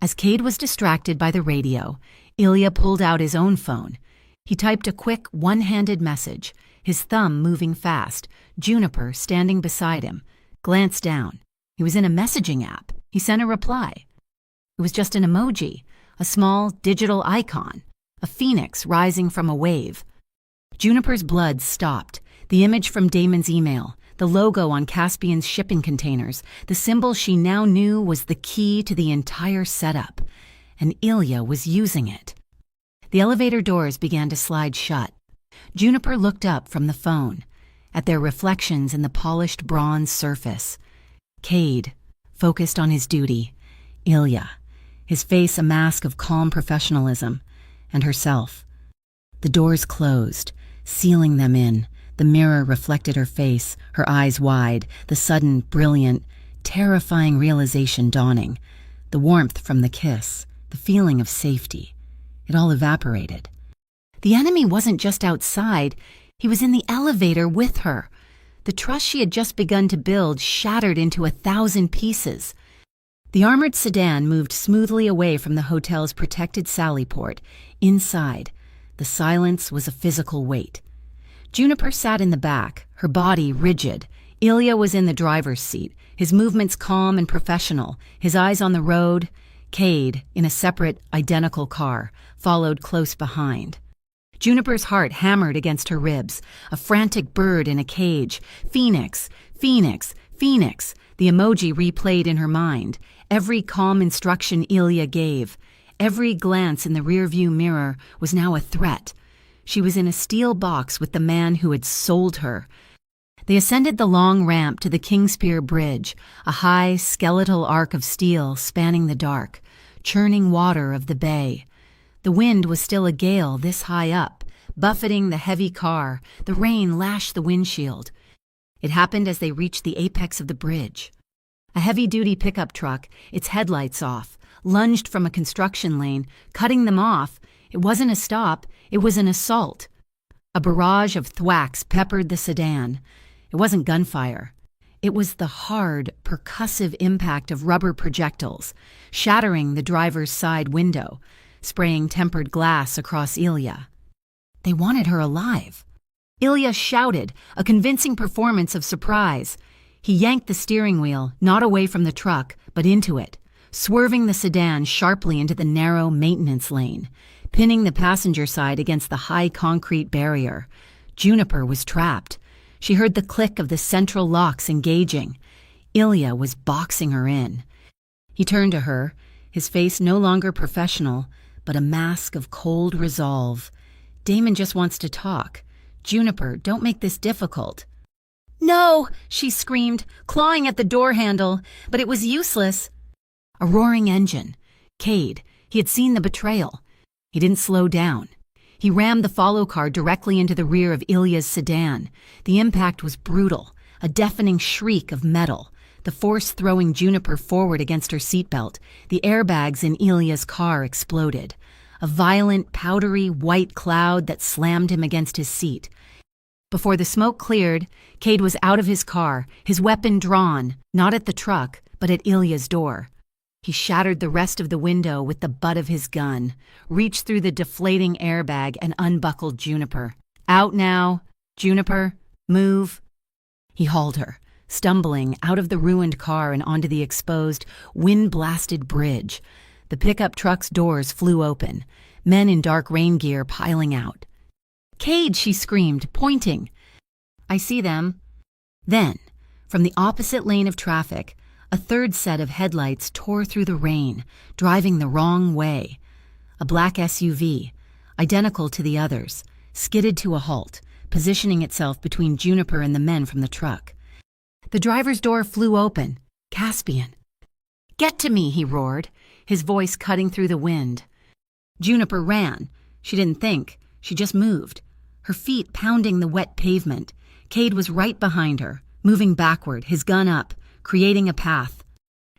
As Cade was distracted by the radio, Ilya pulled out his own phone. He typed a quick, one-handed message, his thumb moving fast, Juniper standing beside him. Glanced down. He was in a messaging app. He sent a reply. It was just an emoji, a small digital icon, a phoenix rising from a wave. Juniper's blood stopped. The image from Damon's email, the logo on Caspian's shipping containers, the symbol she now knew was the key to the entire setup. And Ilya was using it. The elevator doors began to slide shut. Juniper looked up from the phone, at their reflections in the polished bronze surface. Cade, focused on his duty. Ilya, his face a mask of calm professionalism. And herself. The doors closed, sealing them in. The mirror reflected her face, her eyes wide, the sudden, brilliant, terrifying realization dawning. The warmth from the kiss, the feeling of safety. It all evaporated. The enemy wasn't just outside, he was in the elevator with her. The trust she had just begun to build shattered into 1,000 pieces. The armored sedan moved smoothly away from the hotel's protected sally port. Inside, the silence was a physical weight. Juniper sat in the back, her body rigid. Ilya was in the driver's seat, his movements calm and professional, his eyes on the road. Cade, in a separate, identical car, followed close behind. Juniper's heart hammered against her ribs, a frantic bird in a cage. Phoenix, Phoenix, Phoenix, the emoji replayed in her mind. Every calm instruction Ilya gave, every glance in the rearview mirror was now a threat. She was in a steel box with the man who had sold her. They ascended the long ramp to the Kingspear Bridge, a high, skeletal arc of steel spanning the dark, churning water of the bay. The wind was still a gale this high up, buffeting the heavy car. The rain lashed the windshield. It happened as they reached the apex of the bridge. A heavy-duty pickup truck, its headlights off, lunged from a construction lane, cutting them off. It wasn't a stop, it was an assault. A barrage of thwacks peppered the sedan. It wasn't gunfire. It was the hard, percussive impact of rubber projectiles, shattering the driver's side window, spraying tempered glass across Ilya. They wanted her alive. Ilya shouted, a convincing performance of surprise. He yanked the steering wheel, not away from the truck, but into it, swerving the sedan sharply into the narrow maintenance lane, pinning the passenger side against the high concrete barrier. Juniper was trapped. She heard the click of the central locks engaging. Ilya was boxing her in. He turned to her, his face no longer professional, but a mask of cold resolve. Damon just wants to talk. Juniper, don't make this difficult. No, she screamed, clawing at the door handle, but it was useless. A roaring engine. Cade, he had seen the betrayal. He didn't slow down. He rammed the follow car directly into the rear of Ilya's sedan. The impact was brutal, a deafening shriek of metal, the force throwing Juniper forward against her seatbelt. The airbags in Ilya's car exploded. A violent, powdery, white cloud that slammed him against his seat. Before the smoke cleared, Cade was out of his car, his weapon drawn, not at the truck, but at Ilya's door. He shattered the rest of the window with the butt of his gun, reached through the deflating airbag and unbuckled Juniper. Out now, Juniper, move. He hauled her, stumbling out of the ruined car and onto the exposed, wind-blasted bridge. The pickup truck's doors flew open, men in dark rain gear piling out. Cade, she screamed, pointing. I see them. Then, from the opposite lane of traffic, a third set of headlights tore through the rain, driving the wrong way. A black SUV, identical to the others, skidded to a halt, positioning itself between Juniper and the men from the truck. The driver's door flew open. Caspian. Get to me, he roared, his voice cutting through the wind. Juniper ran. She didn't think. She just moved, her feet pounding the wet pavement. Cade was right behind her, moving backward, his gun up, creating a path.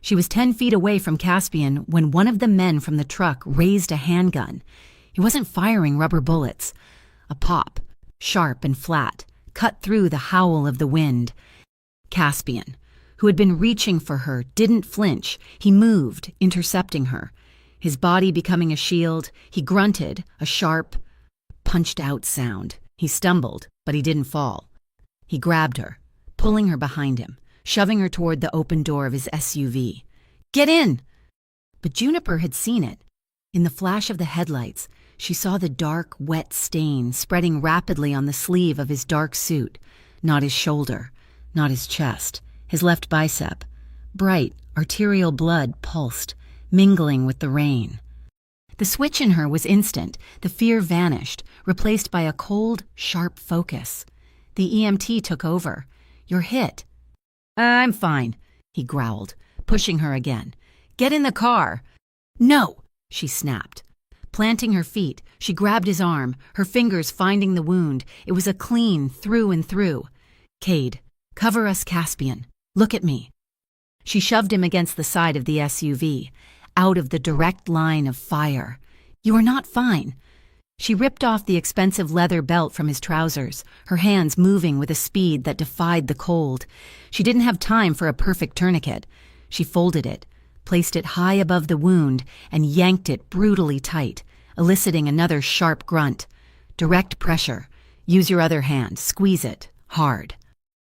She was 10 feet away from Caspian when one of the men from the truck raised a handgun. He wasn't firing rubber bullets. A pop, sharp and flat, cut through the howl of the wind. Caspian, who had been reaching for her, didn't flinch. He moved, intercepting her. His body becoming a shield, he grunted, a sharp, punched-out sound. He stumbled, but he didn't fall. He grabbed her, pulling her behind him, shoving her toward the open door of his SUV. "Get in!" But Juniper had seen it. In the flash of the headlights, she saw the dark, wet stain spreading rapidly on the sleeve of his dark suit. Not his shoulder, not his chest, his left bicep. Bright, arterial blood pulsed, mingling with the rain. The switch in her was instant. The fear vanished, replaced by a cold, sharp focus. The EMT took over. "You're hit." "I'm fine," he growled, pushing her again. "Get in the car." "No," she snapped. Planting her feet, she grabbed his arm, her fingers finding the wound. It was a clean through and through. "Cade, cover us, Caspian. Look at me." She shoved him against the side of the SUV, out of the direct line of fire. "You are not fine." She ripped off the expensive leather belt from his trousers, her hands moving with a speed that defied the cold. She didn't have time for a perfect tourniquet. She folded it, placed it high above the wound, and yanked it brutally tight, eliciting another sharp grunt. "Direct pressure. Use your other hand. Squeeze it. Hard."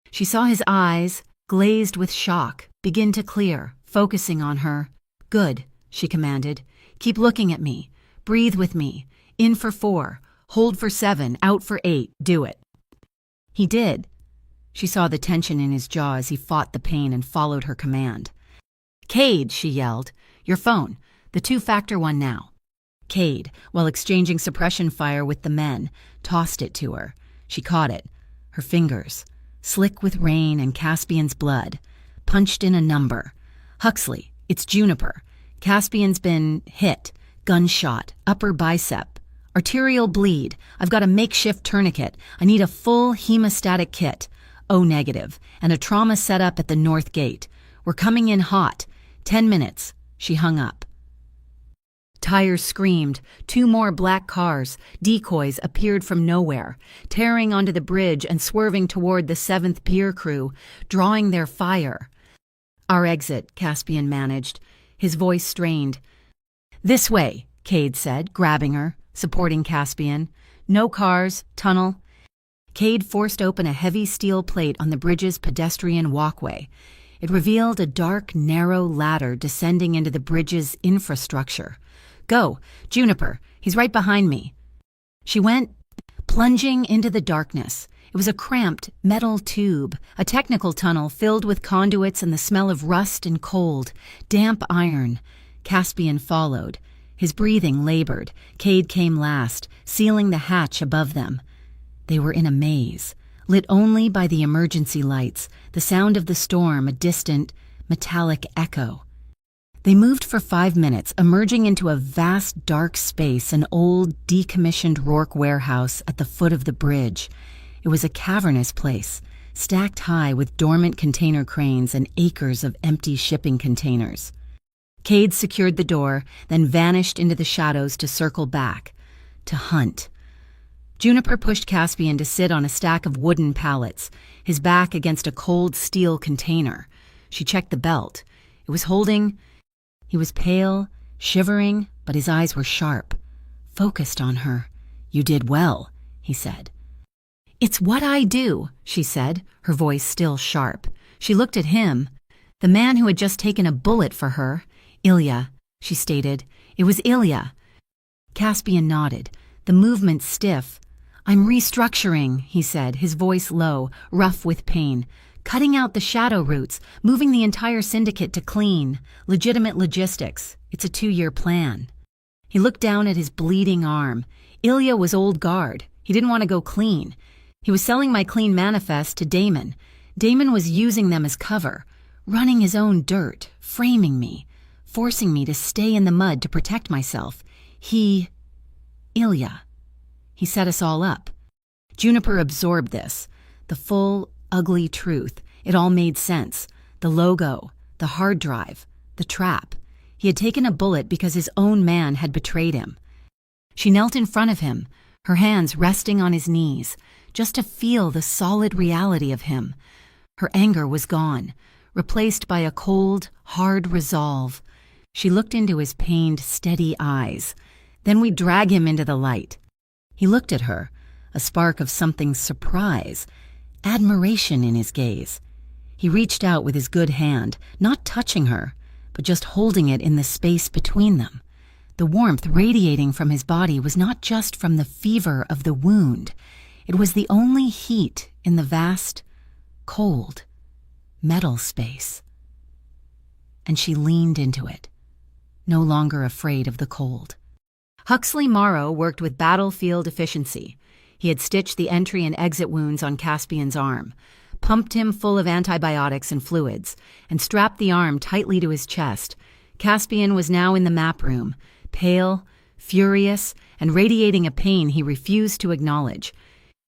She saw his eyes, glazed with shock, begin to clear, focusing on her. "Good," she commanded. "Keep looking at me. Breathe with me. In for 4. Hold for 7. Out for 8. Do it." He did. She saw the tension in his jaw as he fought the pain and followed her command. "Cade," she yelled. "Your phone. The 2-factor one now." Cade, while exchanging suppression fire with the men, tossed it to her. She caught it. Her fingers, slick with rain and Caspian's blood, punched in a number. "Huxley, it's Juniper. Caspian's been hit. Gunshot. Upper bicep. Arterial bleed. I've got a makeshift tourniquet. I need a full hemostatic kit. O negative. And a trauma setup at the north gate. We're coming in hot. 10 minutes." She hung up. Tires screamed. 2 more black cars, decoys, appeared from nowhere, tearing onto the bridge and swerving toward the 7th Pier crew, drawing their fire. "Our exit," Caspian managed, his voice strained. "This way," Cade said, grabbing her, supporting Caspian. "No cars, tunnel." Cade forced open a heavy steel plate on the bridge's pedestrian walkway. It revealed a dark, narrow ladder descending into the bridge's infrastructure. "Go, Juniper, he's right behind me." She went, plunging into the darkness. It was a cramped metal tube, a technical tunnel filled with conduits and the smell of rust and cold, damp iron. Caspian followed. His breathing labored. Cade came last, sealing the hatch above them. They were in a maze, lit only by the emergency lights, the sound of the storm a distant, metallic echo. They moved for 5 minutes, emerging into a vast dark space, an old, decommissioned Rourke warehouse at the foot of the bridge. It was a cavernous place, stacked high with dormant container cranes and acres of empty shipping containers. Cade secured the door, then vanished into the shadows to circle back, to hunt. Juniper pushed Caspian to sit on a stack of wooden pallets, his back against a cold steel container. She checked the belt. It was holding. He was pale, shivering, but his eyes were sharp, focused on her. "You did well," he said. "It's what I do," she said, her voice still sharp. She looked at him, the man who had just taken a bullet for her. "Ilya," she stated. "It was Ilya." Caspian nodded, the movement stiff. "I'm restructuring," he said, his voice low, rough with pain. "Cutting out the shadow routes, moving the entire syndicate to clean, legitimate logistics. It's a 2-year plan." He looked down at his bleeding arm. Ilya was old guard. He didn't want to go clean. He was selling my clean manifest to Damon. Damon was using them as cover, running his own dirt, framing me, forcing me to stay in the mud to protect myself. Ilya. He set us all up. Juniper absorbed this, the full, ugly truth. It all made sense. The logo, the hard drive, the trap. He had taken a bullet because his own man had betrayed him. She knelt in front of him, her hands resting on his knees, just to feel the solid reality of him. Her anger was gone, replaced by a cold, hard resolve. She looked into his pained, steady eyes. Then we'd drag him into the light. He looked at her, a spark of something surprise, admiration in his gaze. He reached out with his good hand, not touching her, but just holding it in the space between them. The warmth radiating from his body was not just from the fever of the wound. It was the only heat in the vast, cold, metal space. And she leaned into it, no longer afraid of the cold. Huxley Morrow worked with battlefield efficiency. He had stitched the entry and exit wounds on Caspian's arm, pumped him full of antibiotics and fluids, and strapped the arm tightly to his chest. Caspian was now in the map room, pale, furious, and radiating a pain he refused to acknowledge.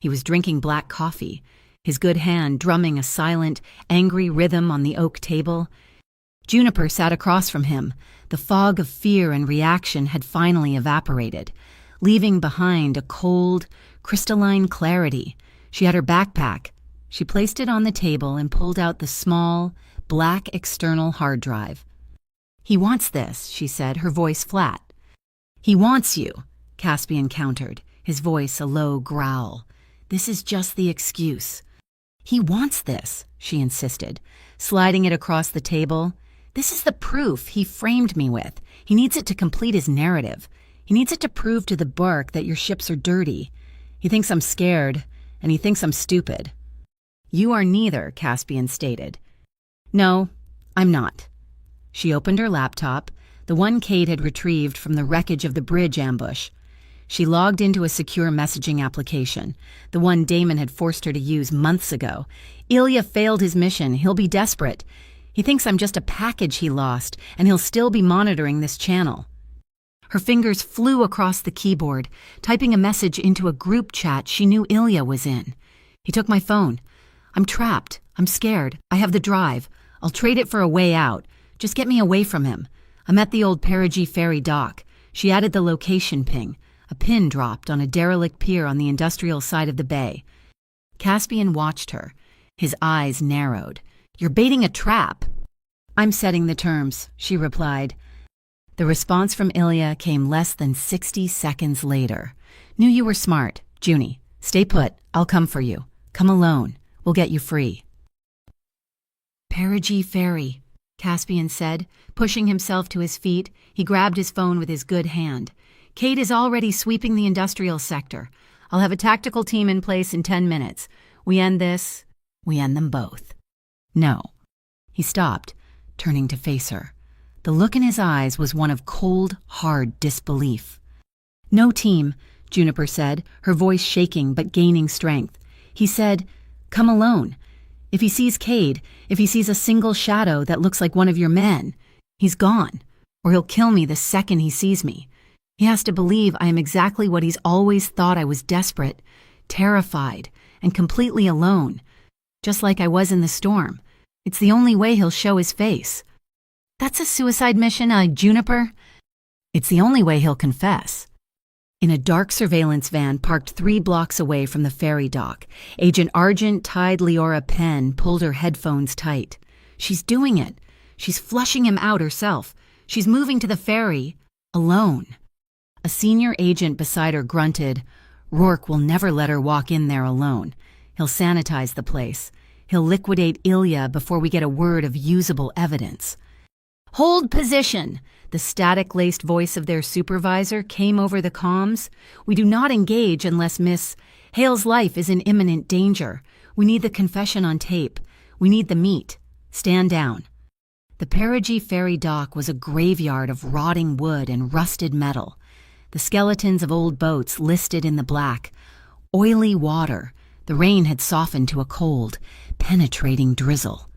He was drinking black coffee, his good hand drumming a silent, angry rhythm on the oak table. Juniper sat across from him. The fog of fear and reaction had finally evaporated, leaving behind a cold, crystalline clarity. She had her backpack. She placed it on the table and pulled out the small, black external hard drive. "He wants this," she said, her voice flat. "He wants you," Caspian countered, his voice a low growl. "This is just the excuse." "He wants this," she insisted, sliding it across the table. "This is the proof he framed me with. He needs it to complete his narrative. He needs it to prove to the Bark that your ships are dirty. He thinks I'm scared, and he thinks I'm stupid." "You are neither," Caspian stated. "No, I'm not." She opened her laptop, the one Kate had retrieved from the wreckage of the bridge ambush. She logged into a secure messaging application, the one Damon had forced her to use months ago. "Ilya failed his mission. He'll be desperate. He thinks I'm just a package he lost, and he'll still be monitoring this channel." Her fingers flew across the keyboard, typing a message into a group chat she knew Ilya was in. "He took my phone. I'm trapped. I'm scared. I have the drive. I'll trade it for a way out. Just get me away from him. I'm at the old Perigee Ferry dock." She added the location ping. A pin dropped on a derelict pier on the industrial side of the bay. Caspian watched her. His eyes narrowed. "You're baiting a trap." "I'm setting the terms," she replied. The response from Ilya came less than 60 seconds later. "Knew you were smart. Junie, stay put. I'll come for you. Come alone. We'll get you free." "Perigee Ferry," Caspian said, pushing himself to his feet. He grabbed his phone with his good hand. "Kate is already sweeping the industrial sector. I'll have a tactical team in place in 10 minutes. We end this, we end them both." "No." He stopped, turning to face her. The look in his eyes was one of cold, hard disbelief. "No team," Juniper said, her voice shaking but gaining strength. He said, "Come alone. If he sees Cade, if he sees a single shadow that looks like one of your men, he's gone, or he'll kill me the second he sees me. He has to believe I am exactly what he's always thought I was: desperate, terrified, and completely alone, just like I was in the storm. It's the only way he'll show his face." "That's a suicide mission, Juniper?" "It's the only way he'll confess." In a dark surveillance van parked 3 blocks away from the ferry dock, Agent Argent tied Leora Penn pulled her headphones tight. "She's doing it. She's flushing him out herself. She's moving to the ferry, alone." A senior agent beside her grunted, "Rourke will never let her walk in there alone. He'll sanitize the place. He'll liquidate Ilya before we get a word of usable evidence." "Hold position!" The static-laced voice of their supervisor came over the comms. "We do not engage unless Miss Hale's life is in imminent danger. We need the confession on tape. We need the meat. Stand down." The Perigee Ferry dock was a graveyard of rotting wood and rusted metal. The skeletons of old boats listed in the black. Oily water. The rain had softened to a cold, penetrating drizzle.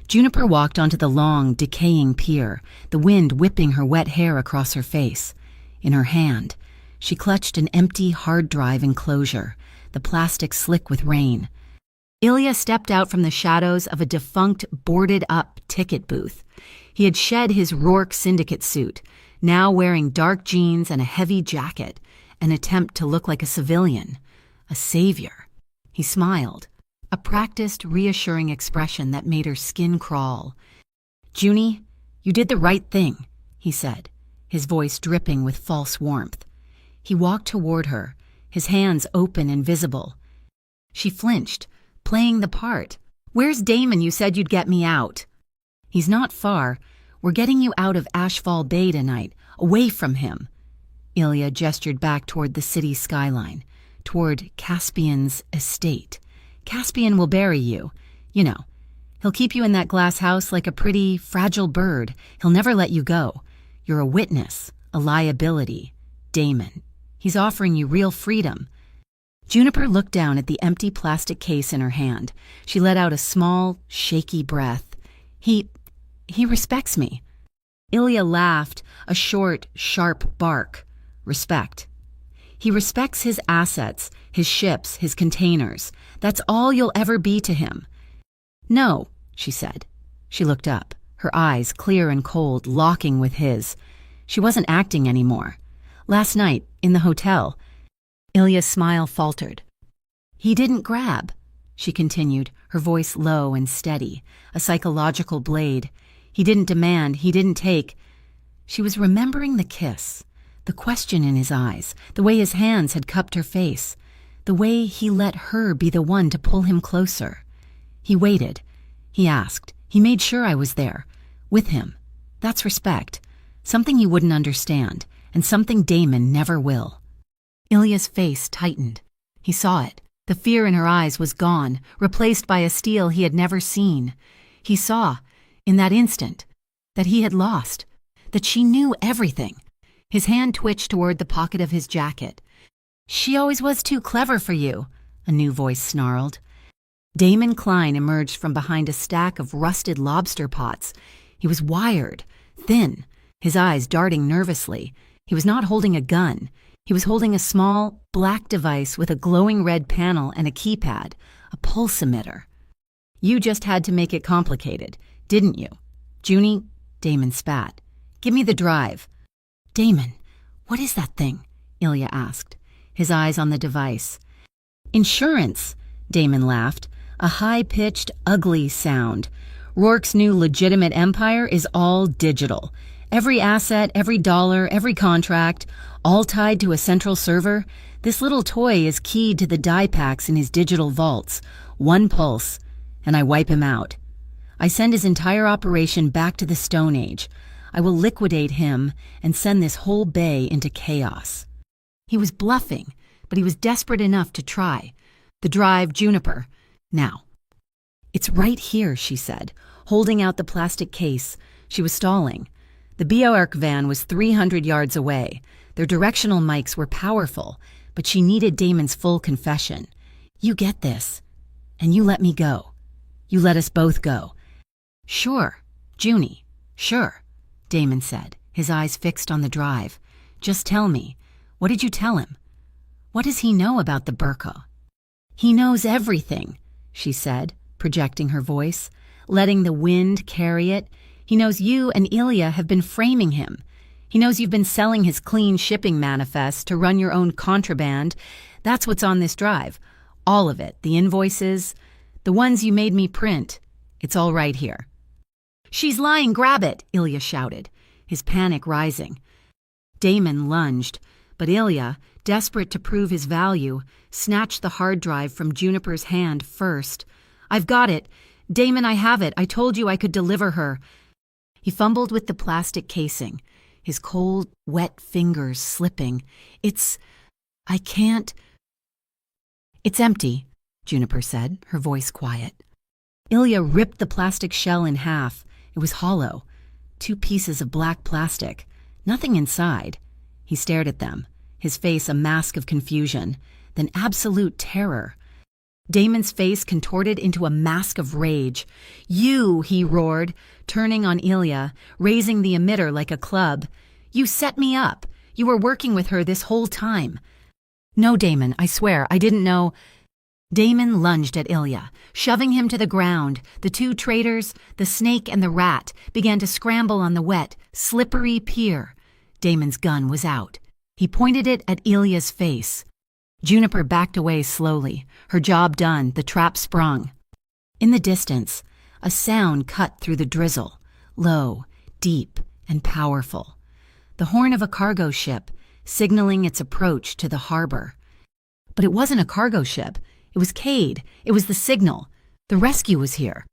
Juniper walked onto the long, decaying pier, the wind whipping her wet hair across her face. In her hand, she clutched an empty hard drive enclosure, the plastic slick with rain. Ilya stepped out from the shadows of a defunct, boarded-up ticket booth. He had shed his Rourke syndicate suit, now wearing dark jeans and a heavy jacket, an attempt to look like a civilian, a savior. He smiled, a practiced, reassuring expression that made her skin crawl. "Junie, you did the right thing. he said, his voice dripping with false warmth. He walked toward her, his hands open and visible. She flinched, playing the part. "Where's Damon you said you'd get me out?" "He's not far. We're getting you out of Ashfall Bay tonight, away from him." Ilya gestured back toward the city skyline, toward Caspian's estate. "Caspian will bury you. You know, he'll keep you in that glass house like a pretty, fragile bird. He'll never let you go. You're a witness, a liability. Damon. He's offering you real freedom." Juniper looked down at the empty plastic case in her hand. She let out a small, shaky breath. He respects me." Ilya laughed, a short, sharp bark. "Respect. He respects his assets, his ships, his containers. That's all you'll ever be to him." "No," she said. She looked up, her eyes clear and cold, locking with his. She wasn't acting anymore. "Last night, in the hotel." Ilya's smile faltered. "He didn't grab," she continued, her voice low and steady, a psychological blade. "He didn't demand, he didn't take." She was remembering the kiss, the question in his eyes, the way his hands had cupped her face, the way he let her be the one to pull him closer. "He waited. He asked. He made sure I was there. With him. That's respect. Something you wouldn't understand, and something Damon never will." Ilya's face tightened. He saw it. The fear in her eyes was gone, replaced by a steel he had never seen. He saw, in that instant, that he had lost, that she knew everything. His hand twitched toward the pocket of his jacket. "She always was too clever for you," a new voice snarled. Damon Klein emerged from behind a stack of rusted lobster pots. He was wired, thin, his eyes darting nervously. He was not holding a gun. He was holding a small, black device with a glowing red panel and a keypad, a pulse emitter. "You just had to make it complicated, didn't you? Junie," Damon spat. "Give me the drive." "Damon, what is that thing?" Ilya asked, his eyes on the device. "Insurance," Damon laughed, a high-pitched, ugly sound. "Rourke's new legitimate empire is all digital. Every asset, every dollar, every contract, all tied to a central server. This little toy is keyed to the die packs in his digital vaults. One pulse, and I wipe him out. I send his entire operation back to the Stone Age. I will liquidate him and send this whole bay into chaos." He was bluffing, but he was desperate enough to try. "The drive, Juniper. Now." "It's right here," she said, holding out the plastic case. She was stalling. The BOARC van was 300 yards away. Their directional mics were powerful, but she needed Damon's full confession. "You get this, and you let me go. You let us both go." "Sure, Junie, sure," Damon said, his eyes fixed on the drive. "Just tell me, what did you tell him? What does he know about the burqa?" "He knows everything," she said, projecting her voice, letting the wind carry it. "He knows you and Ilya have been framing him. He knows you've been selling his clean shipping manifest to run your own contraband. That's what's on this drive. All of it, the invoices, the ones you made me print. It's all right here." "She's lying, grab it," Ilya shouted, his panic rising. Damon lunged, but Ilya, desperate to prove his value, snatched the hard drive from Juniper's hand first. "I've got it. Damon, I have it. I told you I could deliver her." He fumbled with the plastic casing, his cold, wet fingers slipping. I can't." "It's empty," Juniper said, her voice quiet. Ilya ripped the plastic shell in half. It was hollow. 2 pieces of black plastic. Nothing inside. He stared at them, his face a mask of confusion, then absolute terror. Damon's face contorted into a mask of rage. "You," he roared, turning on Ilya, raising the emitter like a club. "You set me up. You were working with her this whole time." "No, Damon, I swear, I didn't know." Damon lunged at Ilya, shoving him to the ground. The 2 traitors, the snake and the rat, began to scramble on the wet, slippery pier. Damon's gun was out. He pointed it at Ilya's face. Juniper backed away slowly, her job done, the trap sprung. In the distance, a sound cut through the drizzle, low, deep, and powerful. The horn of a cargo ship, signaling its approach to the harbor. But it wasn't a cargo ship. It was Cade. It was the signal. The rescue was here.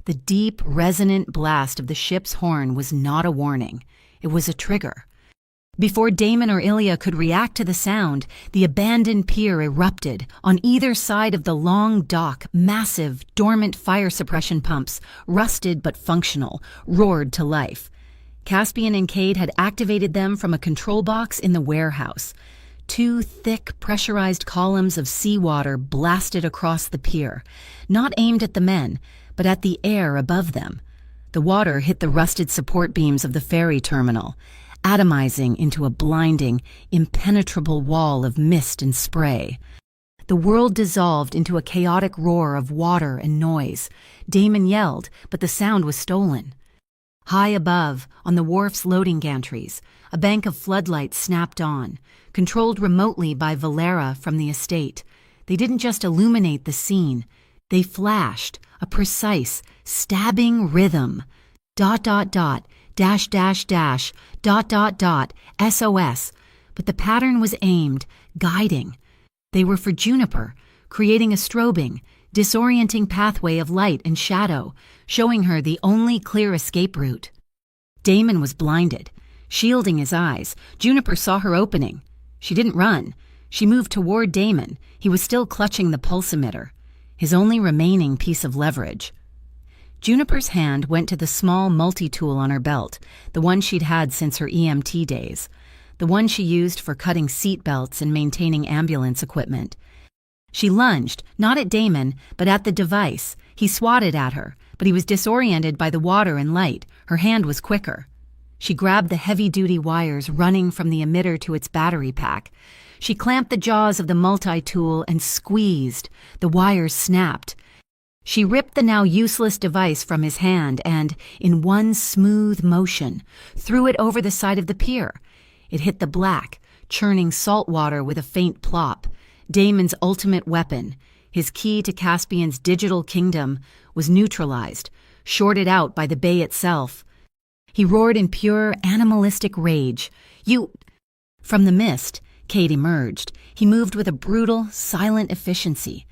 The deep, resonant blast of the ship's horn was not a warning. It was a trigger. Before Damon or Ilya could react to the sound, the abandoned pier erupted. On either side of the long dock, massive, dormant fire suppression pumps, rusted but functional, roared to life. Caspian and Cade had activated them from a control box in the warehouse. 2 thick, pressurized columns of seawater blasted across the pier, not aimed at the men, but at the air above them. The water hit the rusted support beams of the ferry terminal, atomizing into a blinding, impenetrable wall of mist and spray. The world dissolved into a chaotic roar of water and noise. Damon yelled, but the sound was stolen. High above, on the wharf's loading gantries, a bank of floodlights snapped on, controlled remotely by Valera from the estate. They didn't just illuminate the scene. They flashed, a precise, stabbing rhythm. ... dash dash dash, ... SOS. But the pattern was aimed, guiding. They were for Juniper, creating a strobing, disorienting pathway of light and shadow, showing her the only clear escape route. Damon was blinded, shielding his eyes. Juniper saw her opening. She didn't run. She moved toward Damon. He was still clutching the pulse emitter, his only remaining piece of leverage. Juniper's hand went to the small multi-tool on her belt, the one she'd had since her EMT days, the one she used for cutting seat belts and maintaining ambulance equipment. She lunged, not at Damon, but at the device. He swatted at her, but he was disoriented by the water and light. Her hand was quicker. She grabbed the heavy-duty wires running from the emitter to its battery pack. She clamped the jaws of the multi-tool and squeezed. The wires snapped. She ripped the now useless device from his hand and, in one smooth motion, threw it over the side of the pier. It hit the black, churning salt water with a faint plop. Damon's ultimate weapon, his key to Caspian's digital kingdom, was neutralized, shorted out by the bay itself. He roared in pure, animalistic rage. "You—" From the mist, Cade emerged. He moved with a brutal, silent efficiency.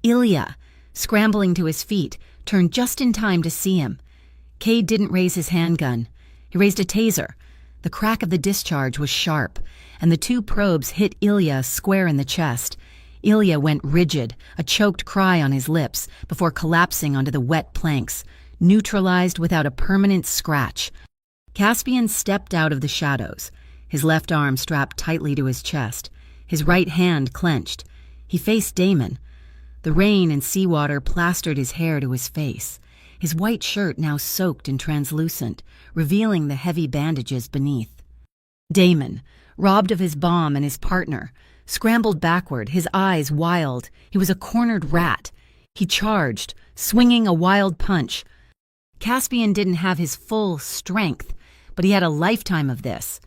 Ilya, scrambling to his feet, turned just in time to see him. Cade didn't raise his handgun. He raised a taser. The crack of the discharge was sharp, and the 2 probes hit Ilya square in the chest. Ilya went rigid, a choked cry on his lips, before collapsing onto the wet planks, neutralized without a permanent scratch. Caspian stepped out of the shadows, his left arm strapped tightly to his chest, his right hand clenched. He faced Damon. The rain and seawater plastered his hair to his face, his white shirt now soaked and translucent, revealing the heavy bandages beneath. Damon, robbed of his bomb and his partner, scrambled backward, his eyes wild. He was a cornered rat. He charged, swinging a wild punch. Caspian didn't have his full strength, but he had a lifetime of this.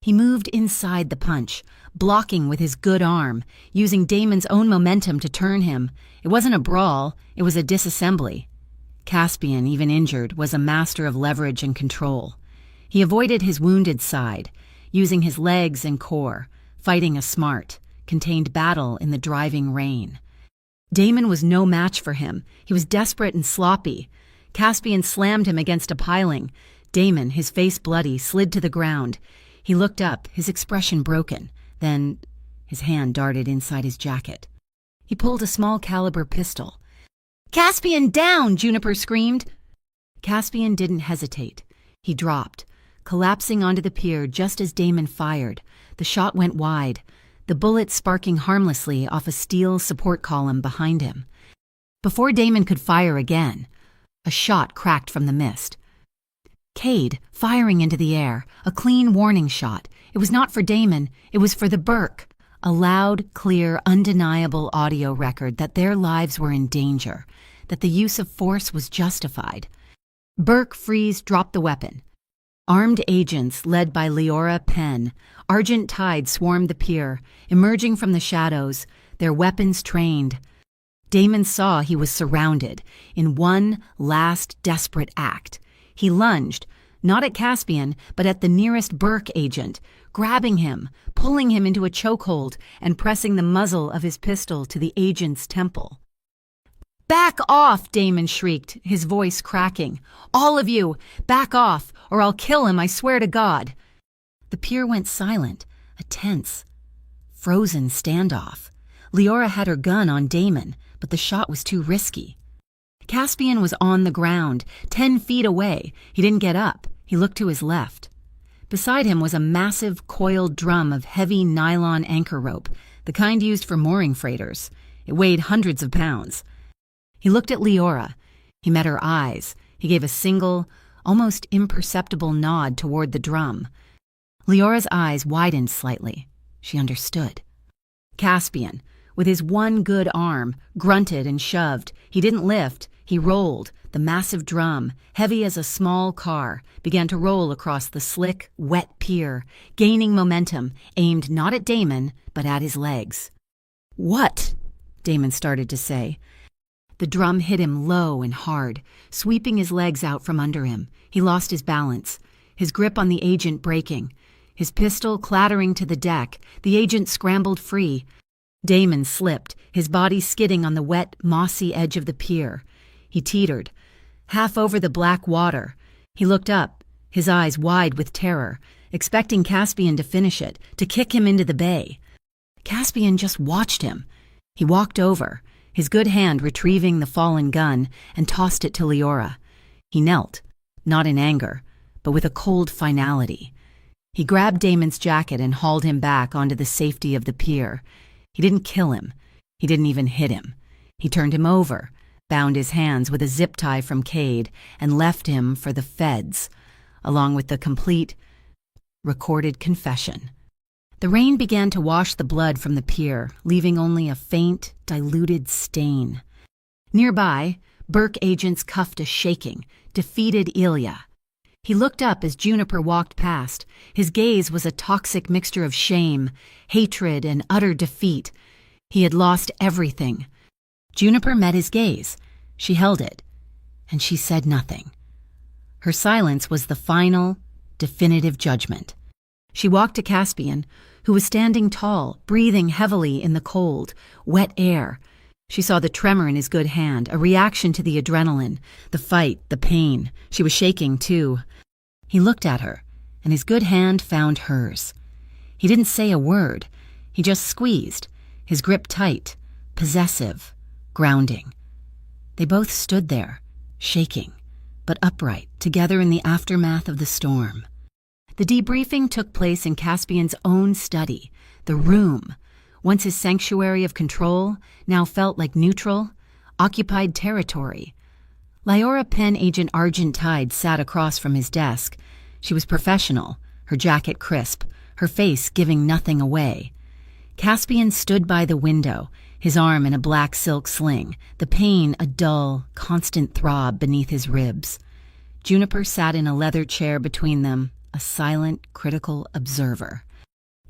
He moved inside the punch, blocking with his good arm, using Damon's own momentum to turn him. It wasn't a brawl, it was a disassembly. Caspian, even injured, was a master of leverage and control. He avoided his wounded side, using his legs and core, fighting a smart, contained battle in the driving rain. Damon was no match for him. He was desperate and sloppy. Caspian slammed him against a piling. Damon, his face bloody, slid to the ground. He looked up, his expression broken. Then his hand darted inside his jacket. He pulled a small-caliber pistol. "Caspian, down!" Juniper screamed. Caspian didn't hesitate. He dropped, collapsing onto the pier just as Damon fired. The shot went wide, the bullet sparking harmlessly off a steel support column behind him. Before Damon could fire again, a shot cracked from the mist. Cade, firing into the air, a clean warning shot. It was not for Damon, it was for the Burke. A loud, clear, undeniable audio record that their lives were in danger, that the use of force was justified. Burke Freeze dropped the weapon. Armed agents led by Leora Penn, Argent Tide swarmed the pier, emerging from the shadows, their weapons trained. Damon saw he was surrounded in one last desperate act. He lunged, not at Caspian, but at the nearest Burke agent, grabbing him, pulling him into a chokehold, and pressing the muzzle of his pistol to the agent's temple. "Back off!" Damon shrieked, his voice cracking. "All of you, back off, or I'll kill him, I swear to God." The pier went silent, a tense, frozen standoff. Leora had her gun on Damon, but the shot was too risky. Caspian was on the ground, 10 feet away. He didn't get up. He looked to his left. Beside him was a massive coiled drum of heavy nylon anchor rope, the kind used for mooring freighters. It weighed hundreds of pounds. He looked at Leora. He met her eyes. He gave a single, almost imperceptible nod toward the drum. Leora's eyes widened slightly. She understood. Caspian, with his one good arm, grunted and shoved. He didn't lift. He rolled. The massive drum, heavy as a small car, began to roll across the slick, wet pier, gaining momentum, aimed not at Damon, but at his legs. "What?" Damon started to say. The drum hit him low and hard, sweeping his legs out from under him. He lost his balance, his grip on the agent breaking. His pistol clattering to the deck, the agent scrambled free. Damon slipped, his body skidding on the wet, mossy edge of the pier. He teetered, half over the black water. He looked up, his eyes wide with terror, expecting Caspian to finish it, to kick him into the bay. Caspian just watched him. He walked over, his good hand retrieving the fallen gun, and tossed it to Leora. He knelt, not in anger, but with a cold finality. He grabbed Damon's jacket and hauled him back onto the safety of the pier. He didn't kill him. He didn't even hit him. He turned him over, bound his hands with a zip tie from Cade, and left him for the feds, along with the complete, recorded confession. The rain began to wash the blood from the pier, leaving only a faint, diluted stain. Nearby, Burke agents cuffed a shaking, defeated Ilya. He looked up as Juniper walked past. His gaze was a toxic mixture of shame, hatred, and utter defeat. He had lost everything. Juniper met his gaze. She held it, and she said nothing. Her silence was the final, definitive judgment. She walked to Caspian, who was standing tall, breathing heavily in the cold, wet air. She saw the tremor in his good hand, a reaction to the adrenaline, the fight, the pain. She was shaking, too. He looked at her, and his good hand found hers. He didn't say a word. He just squeezed, his grip tight, possessive, grounding. They both stood there, shaking, but upright, together in the aftermath of the storm. The debriefing took place in Caspian's own study, the room. Once his sanctuary of control, now felt like neutral, occupied territory. Leora Penn Agent Argentide sat across from his desk. She was professional, her jacket crisp, her face giving nothing away. Caspian stood by the window, his arm in a black silk sling, the pain a dull, constant throb beneath his ribs. Juniper sat in a leather chair between them, a silent, critical observer.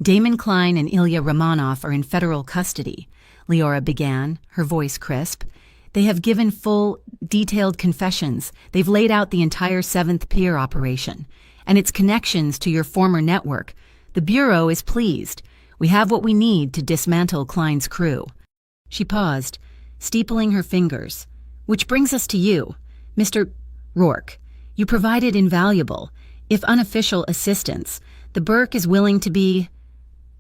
Damon Klein and Ilya Romanov are in federal custody, Leora began, her voice crisp. They have given full, detailed confessions. They've laid out the entire 7th Pier operation and its connections to your former network. The Bureau is pleased. We have what we need to dismantle Klein's crew. She paused, steepling her fingers. Which brings us to you, Mr. Rourke. You provided invaluable, if unofficial, assistance. The Burke is willing to be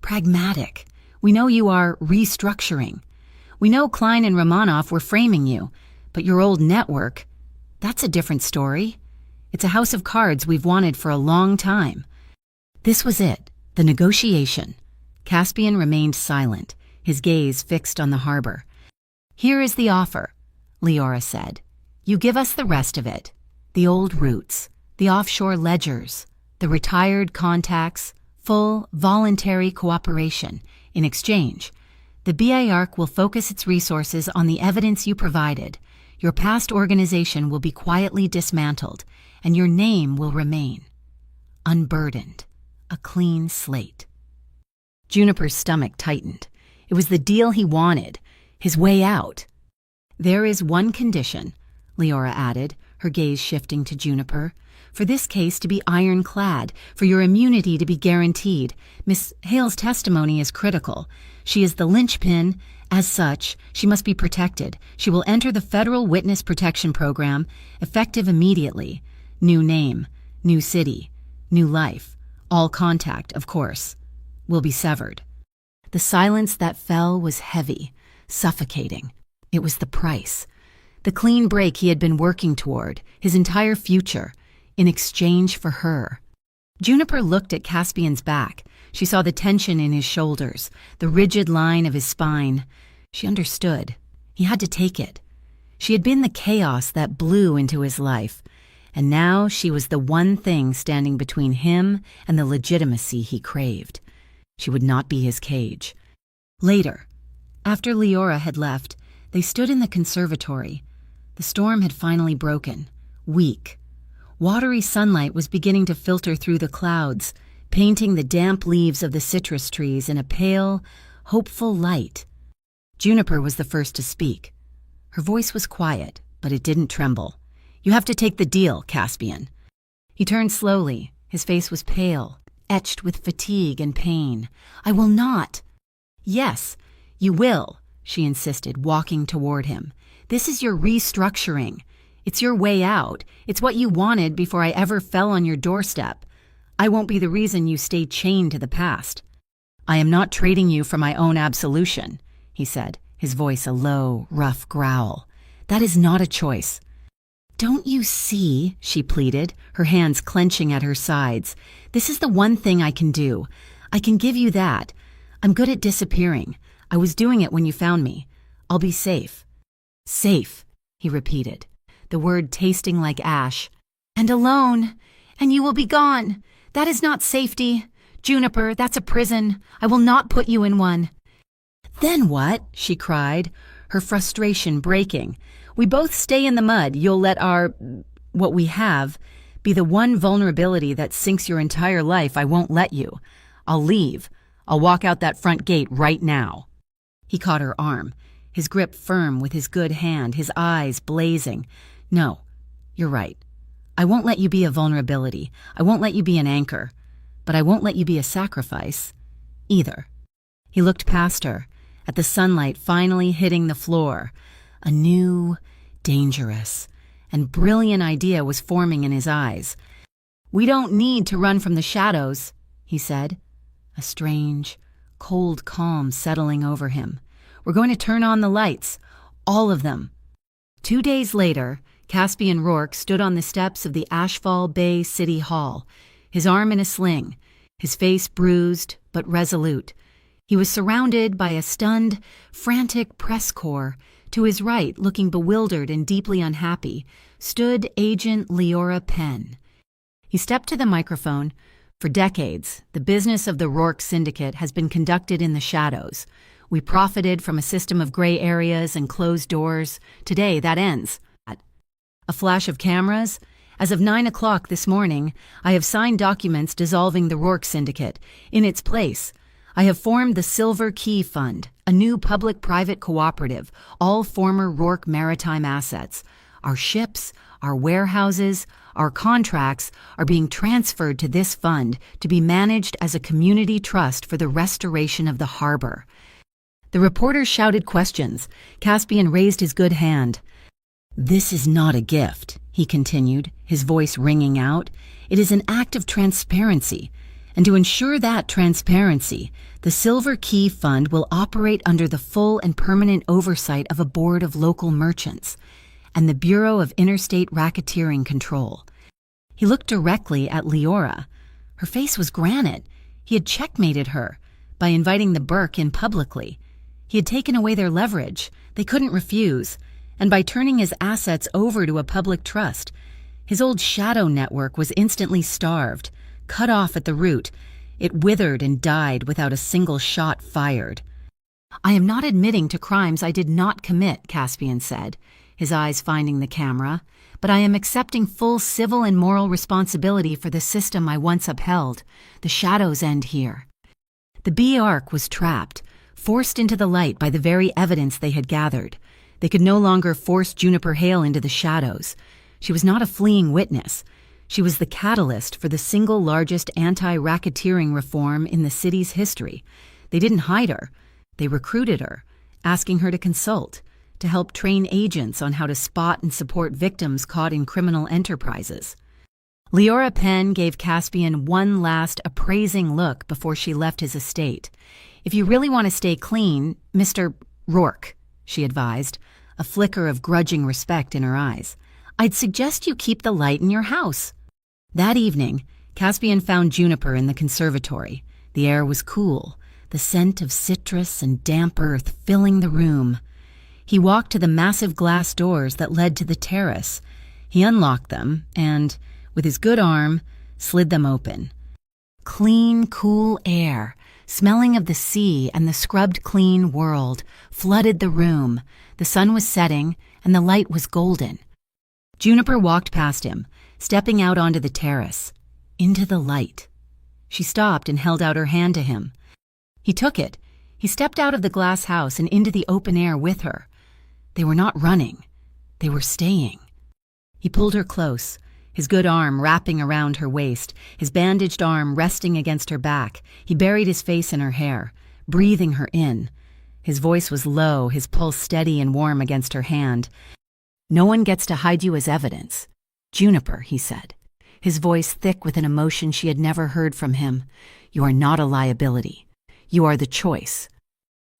pragmatic. We know you are restructuring. We know Klein and Romanov were framing you, but your old network, that's a different story. It's a house of cards we've wanted for a long time. This was it, the negotiation. Caspian remained silent, his gaze fixed on the harbor. Here is the offer, Leora said. You give us the rest of it. The old routes, the offshore ledgers, the retired contacts, full, voluntary cooperation. In exchange, the BARC will focus its resources on the evidence you provided. Your past organization will be quietly dismantled, and your name will remain. Unburdened. A clean slate. Juniper's stomach tightened. It was the deal he wanted, his way out. There is one condition, Leora added, her gaze shifting to Juniper. For this case to be ironclad, for your immunity to be guaranteed, Miss Hale's testimony is critical. She is the linchpin. As such, she must be protected. She will enter the Federal Witness Protection Program, effective immediately. New name, new city, new life. All contact, of course, will be severed. The silence that fell was heavy, suffocating. It was the price. The clean break he had been working toward, his entire future, in exchange for her. Juniper looked at Caspian's back. She saw the tension in his shoulders, the rigid line of his spine. She understood. He had to take it. She had been the chaos that blew into his life, and now she was the one thing standing between him and the legitimacy he craved. She would not be his cage. Later, after Leora had left, they stood in the conservatory. The storm had finally broken, weak. Watery sunlight was beginning to filter through the clouds, painting the damp leaves of the citrus trees in a pale, hopeful light. Juniper was the first to speak. Her voice was quiet, but it didn't tremble. "You have to take the deal, Caspian." He turned slowly. His face was pale, etched with fatigue and pain. "I will not." "Yes, you will," she insisted, walking toward him. "This is your restructuring. It's your way out. It's what you wanted before I ever fell on your doorstep. I won't be the reason you stay chained to the past." "I am not trading you for my own absolution," he said, his voice a low, rough growl. "That is not a choice." "Don't you see?" she pleaded, her hands clenching at her sides. "This is the one thing I can do. I can give you that. I'm good at disappearing. I was doing it when you found me. I'll be safe." "Safe," he repeated, the word tasting like ash. "And alone. And you will be gone. That is not safety. Juniper, that's a prison. I will not put you in one." "Then what?" she cried, her frustration breaking. "We both stay in the mud. You'll let what we have, be the one vulnerability that sinks your entire life. I won't let you. I'll leave. I'll walk out that front gate right now." He caught her arm, his grip firm with his good hand, his eyes blazing. "No, you're right. I won't let you be a vulnerability. I won't let you be an anchor. But I won't let you be a sacrifice, either." He looked past her, at the sunlight finally hitting the floor. A new, dangerous, and brilliant idea was forming in his eyes. "We don't need to run from the shadows," he said, a strange, cold calm settling over him. "We're going to turn on the lights, all of them." 2 days later, Caspian Rourke stood on the steps of the Ashfall Bay City Hall, his arm in a sling, his face bruised but resolute. He was surrounded by a stunned, frantic press corps. To his right, looking bewildered and deeply unhappy, stood Agent Leora Penn. He stepped to the microphone. "For decades, the business of the Rourke Syndicate has been conducted in the shadows. We profited from a system of gray areas and closed doors. Today, that ends." A flash of cameras. "As of 9 o'clock this morning, I have signed documents dissolving the Rourke Syndicate. In its place, I have formed the Silver Key Fund, a new public-private cooperative, all former Rourke maritime assets. Our ships, our warehouses, our contracts are being transferred to this fund to be managed as a community trust for the restoration of the harbor." The reporters shouted questions. Caspian raised his good hand. "This is not a gift," he continued, his voice ringing out. "It is an act of transparency. And to ensure that transparency, the Silver Key Fund will operate under the full and permanent oversight of a board of local merchants and the Bureau of Interstate Racketeering Control." He looked directly at Leora. Her face was granite. He had checkmated her by inviting the Burke in publicly. He had taken away their leverage. They couldn't refuse. And by turning his assets over to a public trust, his old shadow network was instantly starved, cut off at the root. It withered and died without a single shot fired. "I am not admitting to crimes I did not commit," Caspian said, his eyes finding the camera, "but I am accepting full civil and moral responsibility for the system I once upheld. The shadows end here." The B Ark was trapped, forced into the light by the very evidence they had gathered. They could no longer force Juniper Hale into the shadows. She was not a fleeing witness. She was the catalyst for the single largest anti-racketeering reform in the city's history. They didn't hide her. They recruited her, asking her to consult, to help train agents on how to spot and support victims caught in criminal enterprises. Leora Penn gave Caspian one last appraising look before she left his estate. "If you really want to stay clean, Mr. Rourke," she advised, a flicker of grudging respect in her eyes, "I'd suggest you keep the light in your house." That evening, Caspian found Juniper in the conservatory. The air was cool, the scent of citrus and damp earth filling the room. He walked to the massive glass doors that led to the terrace. He unlocked them and, with his good arm, slid them open. Clean, cool air, smelling of the sea and the scrubbed clean world, flooded the room. The sun was setting, and the light was golden. Juniper walked past him, stepping out onto the terrace, into the light. She stopped and held out her hand to him. He took it. He stepped out of the glass house and into the open air with her. They were not running. They were staying. He pulled her close, his good arm wrapping around her waist, his bandaged arm resting against her back. He buried his face in her hair, breathing her in. His voice was low, his pulse steady and warm against her hand. "No one gets to hide you as evidence. Juniper," he said, his voice thick with an emotion she had never heard from him. "You are not a liability. You are the choice."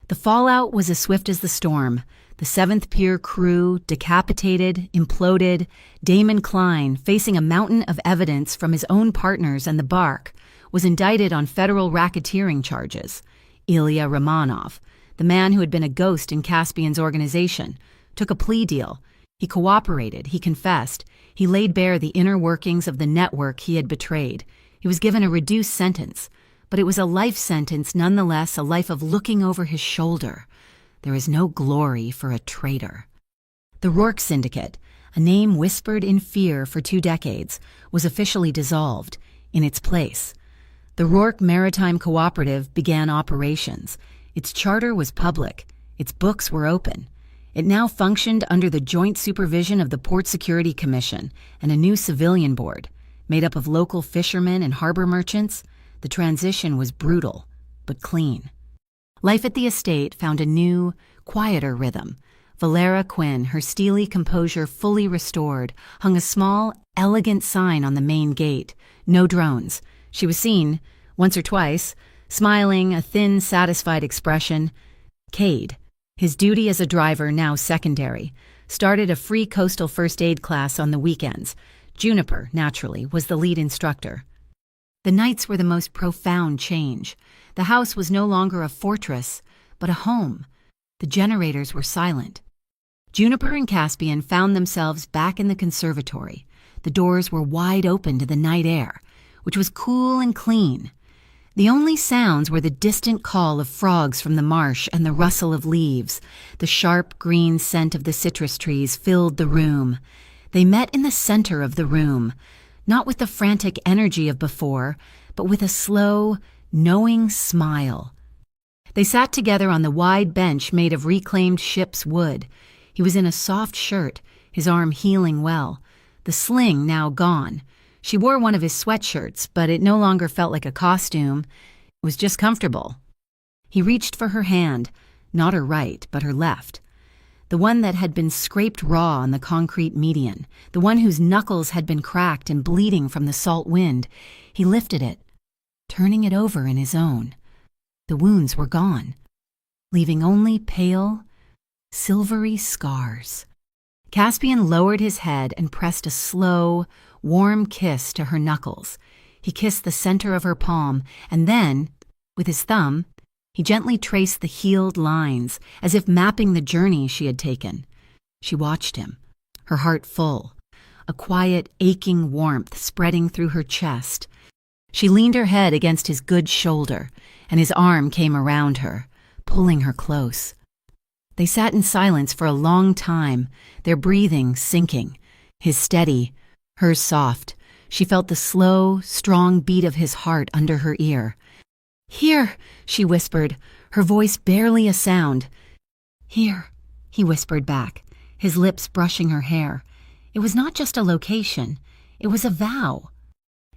The fallout was as swift as the storm. The Seventh Pier crew, decapitated, imploded. Damon Klein, facing a mountain of evidence from his own partners and the Bark, was indicted on federal racketeering charges. Ilya Romanov, the man who had been a ghost in Caspian's organization, took a plea deal. He cooperated, he confessed, he laid bare the inner workings of the network he had betrayed. He was given a reduced sentence, but it was a life sentence nonetheless, a life of looking over his shoulder. There is no glory for a traitor. The Rourke Syndicate, a name whispered in fear for 2 decades, was officially dissolved. In its place, the Rourke Maritime Cooperative began operations. Its charter was public. Its books were open. It now functioned under the joint supervision of the Port Security Commission and a new civilian board, made up of local fishermen and harbor merchants. The transition was brutal, but clean. Life at the estate found a new, quieter rhythm. Valera Quinn, her steely composure fully restored, hung a small, elegant sign on the main gate. No drones. She was seen, once or twice, smiling, a thin, satisfied expression. Cade, his duty as a driver now secondary, started a free coastal first aid class on the weekends. Juniper, naturally, was the lead instructor. The nights were the most profound change. The house was no longer a fortress, but a home. The generators were silent. Juniper and Caspian found themselves back in the conservatory. The doors were wide open to the night air, which was cool and clean. The only sounds were the distant call of frogs from the marsh and the rustle of leaves. The sharp green scent of the citrus trees filled the room. They met in the center of the room, not with the frantic energy of before, but with a slow, knowing smile. They sat together on the wide bench made of reclaimed ship's wood. He was in a soft shirt, his arm healing well, the sling now gone. She wore one of his sweatshirts, but it no longer felt like a costume. It was just comfortable. He reached for her hand, not her right, but her left. The one that had been scraped raw on the concrete median, the one whose knuckles had been cracked and bleeding from the salt wind. He lifted it, turning it over in his own. The wounds were gone, leaving only pale, silvery scars. Caspian lowered his head and pressed a slow, warm kiss to her knuckles. He kissed the center of her palm, and then, with his thumb, he gently traced the healed lines, as if mapping the journey she had taken. She watched him, her heart full, a quiet, aching warmth spreading through her chest. She leaned her head against his good shoulder, and his arm came around her, pulling her close. They sat in silence for a long time, their breathing sinking, his steady, hers soft. She felt the slow, strong beat of his heart under her ear. "Here," she whispered, her voice barely a sound. "Here," he whispered back, his lips brushing her hair. It was not just a location, it was a vow.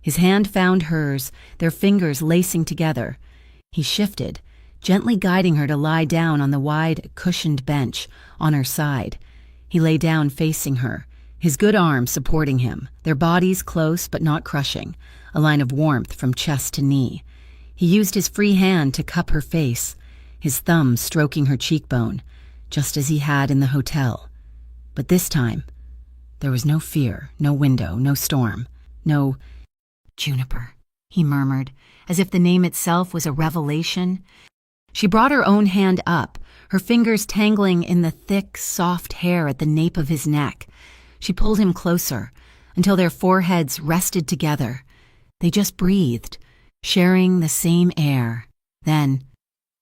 His hand found hers, their fingers lacing together. He shifted, gently guiding her to lie down on the wide, cushioned bench on her side. He lay down facing her, his good arm supporting him, their bodies close but not crushing, a line of warmth from chest to knee. He used his free hand to cup her face, his thumb stroking her cheekbone, just as he had in the hotel. But this time, there was no fear, no window, no storm, no Juniper, he murmured, as if the name itself was a revelation. She brought her own hand up, her fingers tangling in the thick, soft hair at the nape of his neck. She pulled him closer, until their foreheads rested together. They just breathed, sharing the same air. Then,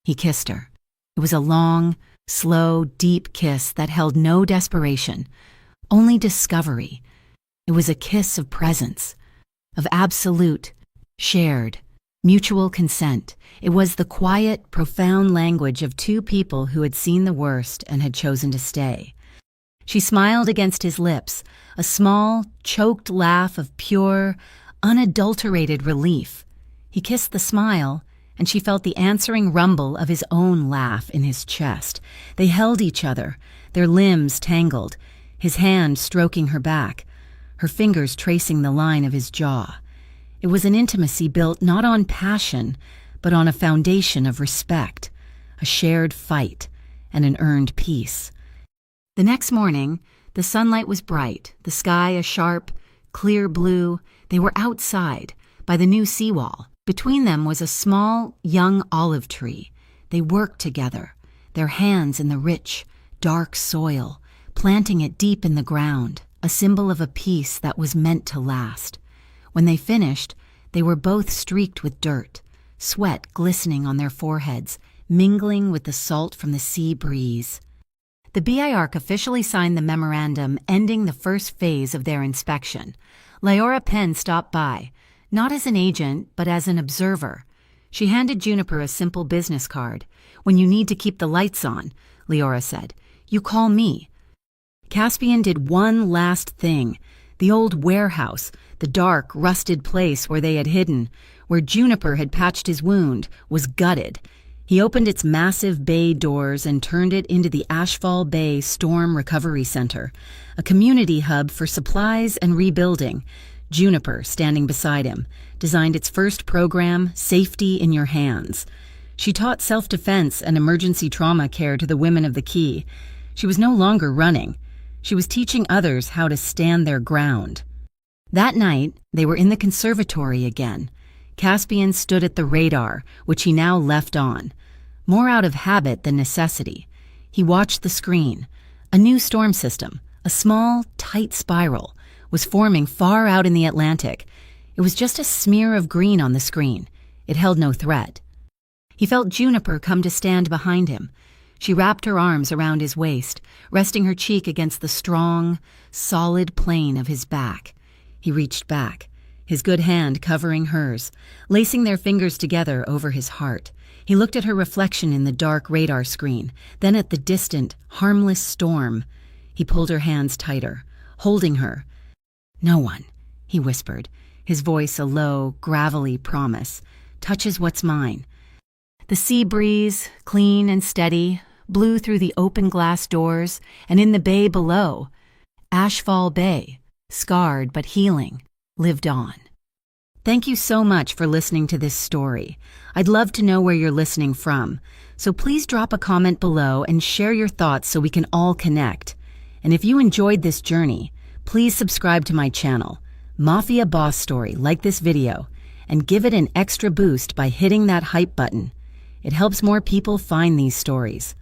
he kissed her. It was a long, slow, deep kiss that held no desperation, only discovery. It was a kiss of presence, of absolute, shared, mutual consent. It was the quiet, profound language of two people who had seen the worst and had chosen to stay. She smiled against his lips, a small, choked laugh of pure, unadulterated relief. He kissed the smile, and she felt the answering rumble of his own laugh in his chest. They held each other, their limbs tangled, his hand stroking her back, her fingers tracing the line of his jaw. It was an intimacy built not on passion, but on a foundation of respect, a shared fight, and an earned peace. The next morning, the sunlight was bright, the sky a sharp, clear blue. They were outside, by the new seawall. Between them was a small, young olive tree. They worked together, their hands in the rich, dark soil, planting it deep in the ground, a symbol of a peace that was meant to last. When they finished, they were both streaked with dirt, sweat glistening on their foreheads, mingling with the salt from the sea breeze. The BIARC officially signed the memorandum ending the first phase of their inspection. Leora Penn stopped by, not as an agent, but as an observer. She handed Juniper a simple business card. "When you need to keep the lights on," Leora said, "you call me." Caspian did one last thing. The old warehouse, the dark, rusted place where they had hidden, where Juniper had patched his wound, was gutted. He opened its massive bay doors and turned it into the Ashfall Bay Storm Recovery Center, a community hub for supplies and rebuilding. Juniper, standing beside him, designed its first program, Safety in Your Hands. She taught self-defense and emergency trauma care to the women of the Key. She was no longer running. She was teaching others how to stand their ground. That night, they were in the conservatory again. Caspian stood at the radar, which he now left on, more out of habit than necessity. He watched the screen. A new storm system, a small, tight spiral, was forming far out in the Atlantic. It was just a smear of green on the screen. It held no threat. He felt Juniper come to stand behind him. She wrapped her arms around his waist, resting her cheek against the strong, solid plane of his back. He reached back, his good hand covering hers, lacing their fingers together over his heart. He looked at her reflection in the dark radar screen, then at the distant, harmless storm. He pulled her hands tighter, holding her. "No one," he whispered, his voice a low, gravelly promise, "touches what's mine." The sea breeze, clean and steady, blew through the open glass doors, and in the bay below, Ashfall Bay, scarred but healing, lived on. Thank you so much for listening to this story. I'd love to know where you're listening from, so please drop a comment below and share your thoughts so we can all connect. And if you enjoyed this journey, please subscribe to my channel, Mafia Boss Story, like this video, and give it an extra boost by hitting that hype button. It helps more people find these stories.